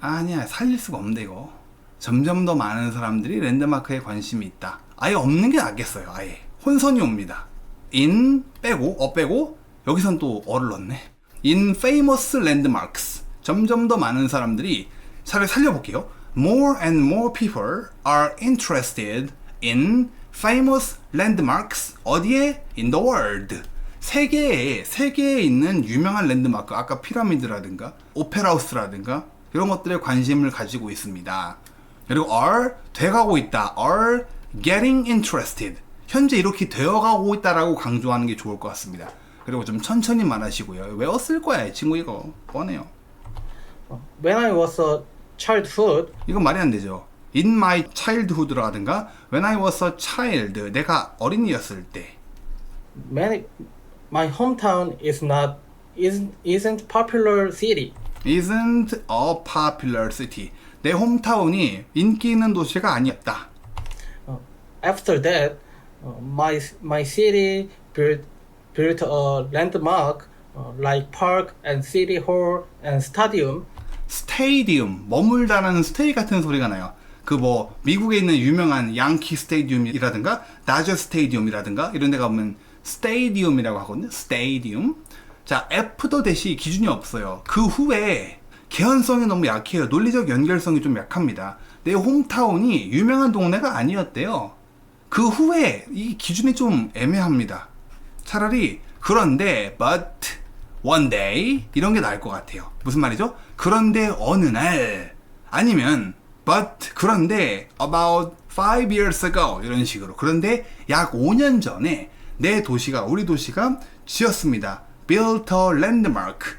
아니야, 살릴 수가 없는데 이거. 점점 더 많은 사람들이 랜드마크에 관심이 있다. 아예 없는 게 낫겠어요. 아예 혼선이 옵니다. in 빼고 여기선 또 어를 넣네. in famous landmarks. 점점 더 많은 사람들이, 차라리 살려볼게요. More and more people are interested in famous landmarks. 어디에? In the world. 세계에 있는 유명한 랜드마크, 아까 피라미드라든가 오페라하우스라든가 이런 것들에 관심을 가지고 있습니다. 그리고 are 돼가고 있다. are getting interested. 현재 이렇게 되어가고 있다라고 강조하는 게 좋을 것 같습니다. 그리고 좀 천천히 말하시고요. 외웠을 거야, 이 친구 이거. 뻔해요. When I was a childhood, 이건 말이 안 되죠. In my childhood라든가 When I was a child, 내가 어린이였을 때. my hometown isn't popular city. Isn't a popular city. 내 홈타운이 인기 있는 도시가 아니었다. after that, my city built a landmark like park and city hall and stadium. 스테이디움, 머물다라는 스테이 같은 소리가 나요. 그 뭐 미국에 있는 유명한 양키 스테디움이라든가 다저 스테디움이라든가 이런 데 가보면 스테디움이라고 하거든요. 스테디움. 자, 애프터 대시 기준이 없어요. 그 후에 개연성이 너무 약해요. 논리적 연결성이 좀 약합니다. 내 홈타운이 유명한 동네가 아니었대요. 그 후에 이 기준이 좀 애매합니다. 차라리 그런데 but one day 이런 게 나을 것 같아요. 무슨 말이죠? 그런데 어느 날 아니면 but 그런데 about 5 years ago 이런 식으로 그런데 약 5년 전에 내 도시가 우리 도시가 지었습니다. built a landmark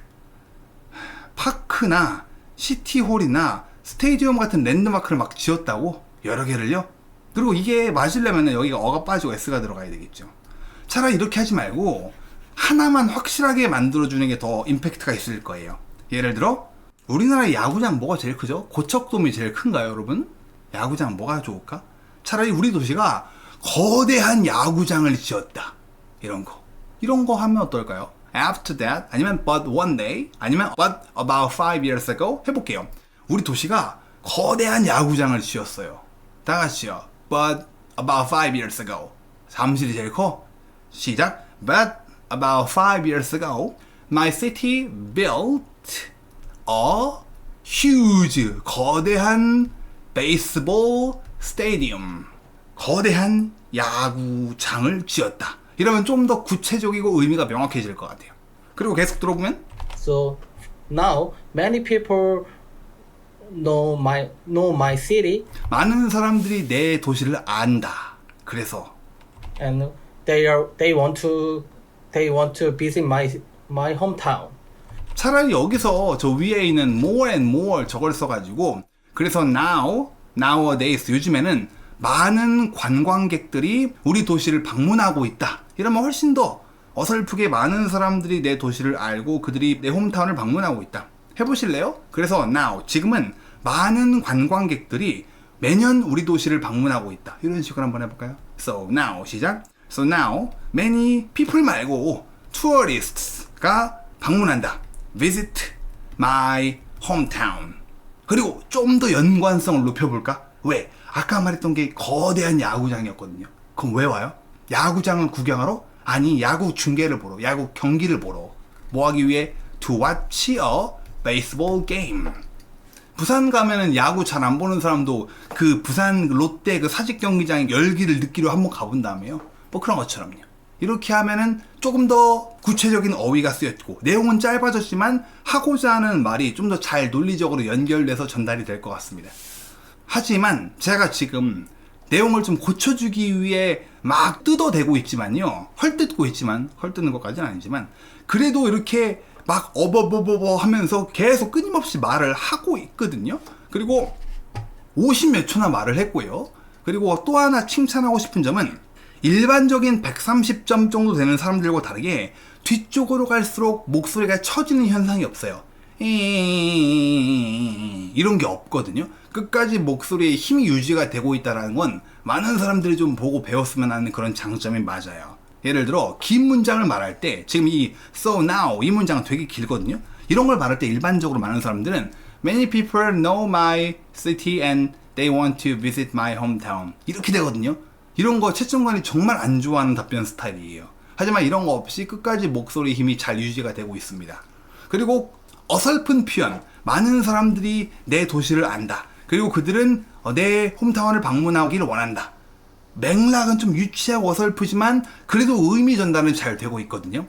파크나 시티홀이나 스테디움 같은 랜드마크를 막 지었다고 여러 개를요. 그리고 이게 맞으려면 여기가 어가 빠지고 s가 들어가야 되겠죠. 차라리 이렇게 하지 말고 하나만 확실하게 만들어주는 게 더 임팩트가 있을 거예요. 예를 들어 우리나라 야구장 뭐가 제일 크죠? 고척돔이 제일 큰가요, 여러분? 야구장 뭐가 좋을까? 차라리 우리 도시가 거대한 야구장을 지었다. 이런 거 하면 어떨까요? After that, 아니면 but one day, 아니면 but about 5 years ago 해볼게요. 우리 도시가 거대한 야구장을 지었어요. 다 같이요. But about 5 years ago. 잠실이 제일 커. 시작. But about 5 years ago, my city built a huge, 거대한 baseball stadium. 거대한 야구장을 지었다. 이러면 좀 더 구체적이고 의미가 명확해질 것 같아요. 그리고 계속 들어보면 So now many people know my city, 많은 사람들이 내 도시를 안다. 그래서 and they want to visit my hometown. 차라리 여기서 저 위에 있는 more and more 저걸 써가지고 그래서 nowadays 요즘에는 많은 관광객들이 우리 도시를 방문하고 있다. 이러면 훨씬 더 어설프게 많은 사람들이 내 도시를 알고 그들이 내 홈타운을 방문하고 있다. 해보실래요? 그래서 now 지금은 많은 관광객들이 매년 우리 도시를 방문하고 있다. 이런 식으로 한번 해볼까요? So now 시작. So now many people 말고 tourists가 방문한다. Visit my hometown. 그리고 좀 더 연관성을 높여볼까? 왜? 아까 말했던 게 거대한 야구장이었거든요. 그럼 왜 와요? 야구장을 구경하러? 아니, 야구 중계를 보러, 야구 경기를 보러. 뭐 하기 위해? To watch a baseball game. 부산 가면은 야구 잘 안 보는 사람도 그 부산 롯데 그 사직 경기장의 열기를 느끼러 한번 가본 다음에요. 뭐 그런 것처럼요. 이렇게 하면은 조금 더 구체적인 어휘가 쓰였고 내용은 짧아졌지만 하고자 하는 말이 좀 더 잘 논리적으로 연결돼서 전달이 될 것 같습니다. 하지만 제가 지금 내용을 좀 고쳐주기 위해 막 뜯어대고 있지만요. 헐뜯고 있지만 헐뜯는 것까지는 아니지만 그래도 이렇게 막 어버버버버 하면서 계속 끊임없이 말을 하고 있거든요. 그리고 50몇 초나 말을 했고요. 그리고 또 하나 칭찬하고 싶은 점은 일반적인 130점 정도 되는 사람들과 다르게 뒤쪽으로 갈수록 목소리가 처지는 현상이 없어요. 이런 게 없거든요. 끝까지 목소리의 힘이 유지가 되고 있다는 건 많은 사람들이 좀 보고 배웠으면 하는 그런 장점이 맞아요. 예를 들어 긴 문장을 말할 때 지금 이 so now 이 문장은 되게 길거든요. 이런 걸 말할 때 일반적으로 많은 사람들은 many people know my city and they want to visit my hometown 이렇게 되거든요. 이런 거 채점관이 정말 안 좋아하는 답변 스타일이에요. 하지만 이런 거 없이 끝까지 목소리 힘이 잘 유지가 되고 있습니다. 그리고 어설픈 표현, 많은 사람들이 내 도시를 안다. 그리고 그들은 내 홈타운을 방문하기를 원한다. 맥락은 좀 유치하고 어설프지만 그래도 의미 전달은 잘 되고 있거든요.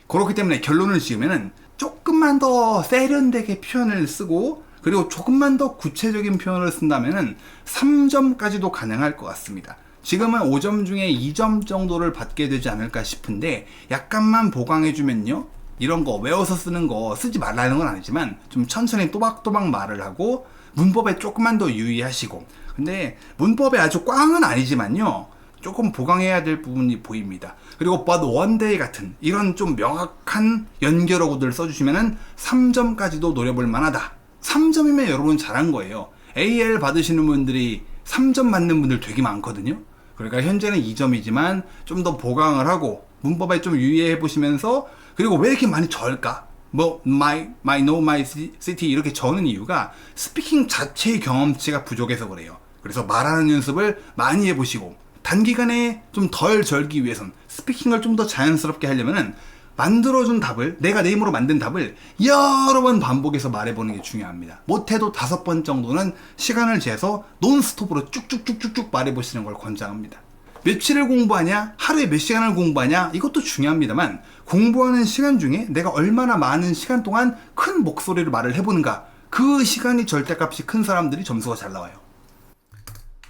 그렇기 때문에 결론을 지으면은 조금만 더 세련되게 표현을 쓰고 그리고 조금만 더 구체적인 표현을 쓴다면은 3점까지도 가능할 것 같습니다. 지금은 5점 중에 2점 정도를 받게 되지 않을까 싶은데 약간만 보강해주면요. 이런 거 외워서 쓰는 거 쓰지 말라는 건 아니지만 좀 천천히 또박또박 말을 하고 문법에 조금만 더 유의하시고 근데 문법에 아주 꽝은 아니지만요. 조금 보강해야 될 부분이 보입니다. 그리고 but one day 같은 이런 좀 명확한 연결어구들 써주시면은 3점까지도 노려볼 만하다. 3점이면 여러분 잘한 거예요. AL 받으시는 분들이 3점 맞는 분들 되게 많거든요. 그러니까 현재는 2점이지만 좀 더 보강을 하고 문법에 좀 유의해 보시면서, 그리고 왜 이렇게 많이 절까? 뭐 my know my city 이렇게 저는 이유가 스피킹 자체의 경험치가 부족해서 그래요. 그래서 말하는 연습을 많이 해보시고, 단기간에 좀 덜 절기 위해선 스피킹을 좀 더 자연스럽게 하려면은 만들어준 답을, 내가 내 힘으로 만든 답을 여러 번 반복해서 말해보는 게 중요합니다. 못해도 5번 정도는 시간을 재서 논스톱으로 쭉쭉쭉쭉쭉 말해보시는 걸 권장합니다. 며칠을 공부하냐, 하루에 몇 시간을 공부하냐, 이것도 중요합니다만 공부하는 시간 중에 내가 얼마나 많은 시간 동안 큰 목소리로 말을 해보는가, 그 시간이 절대값이 큰 사람들이 점수가 잘 나와요.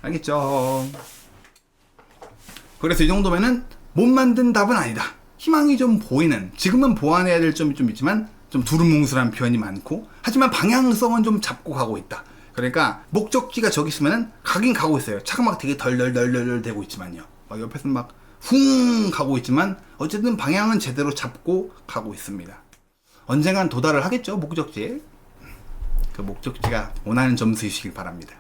알겠죠? 그래서 이 정도면은 못 만든 답은 아니다, 희망이 좀 보이는, 지금은 보완해야 될 점이 좀 있지만 좀 두루뭉술한 표현이 많고, 하지만 방향성은 좀 잡고 가고 있다. 그러니까 목적지가 저기 있으면은 가긴 가고 있어요. 차가 막 되게 덜덜덜덜 대고 있지만요, 막 옆에서 막 훅 가고 있지만 어쨌든 방향은 제대로 잡고 가고 있습니다. 언젠간 도달을 하겠죠, 목적지에. 그 목적지가 원하는 점수이시길 바랍니다.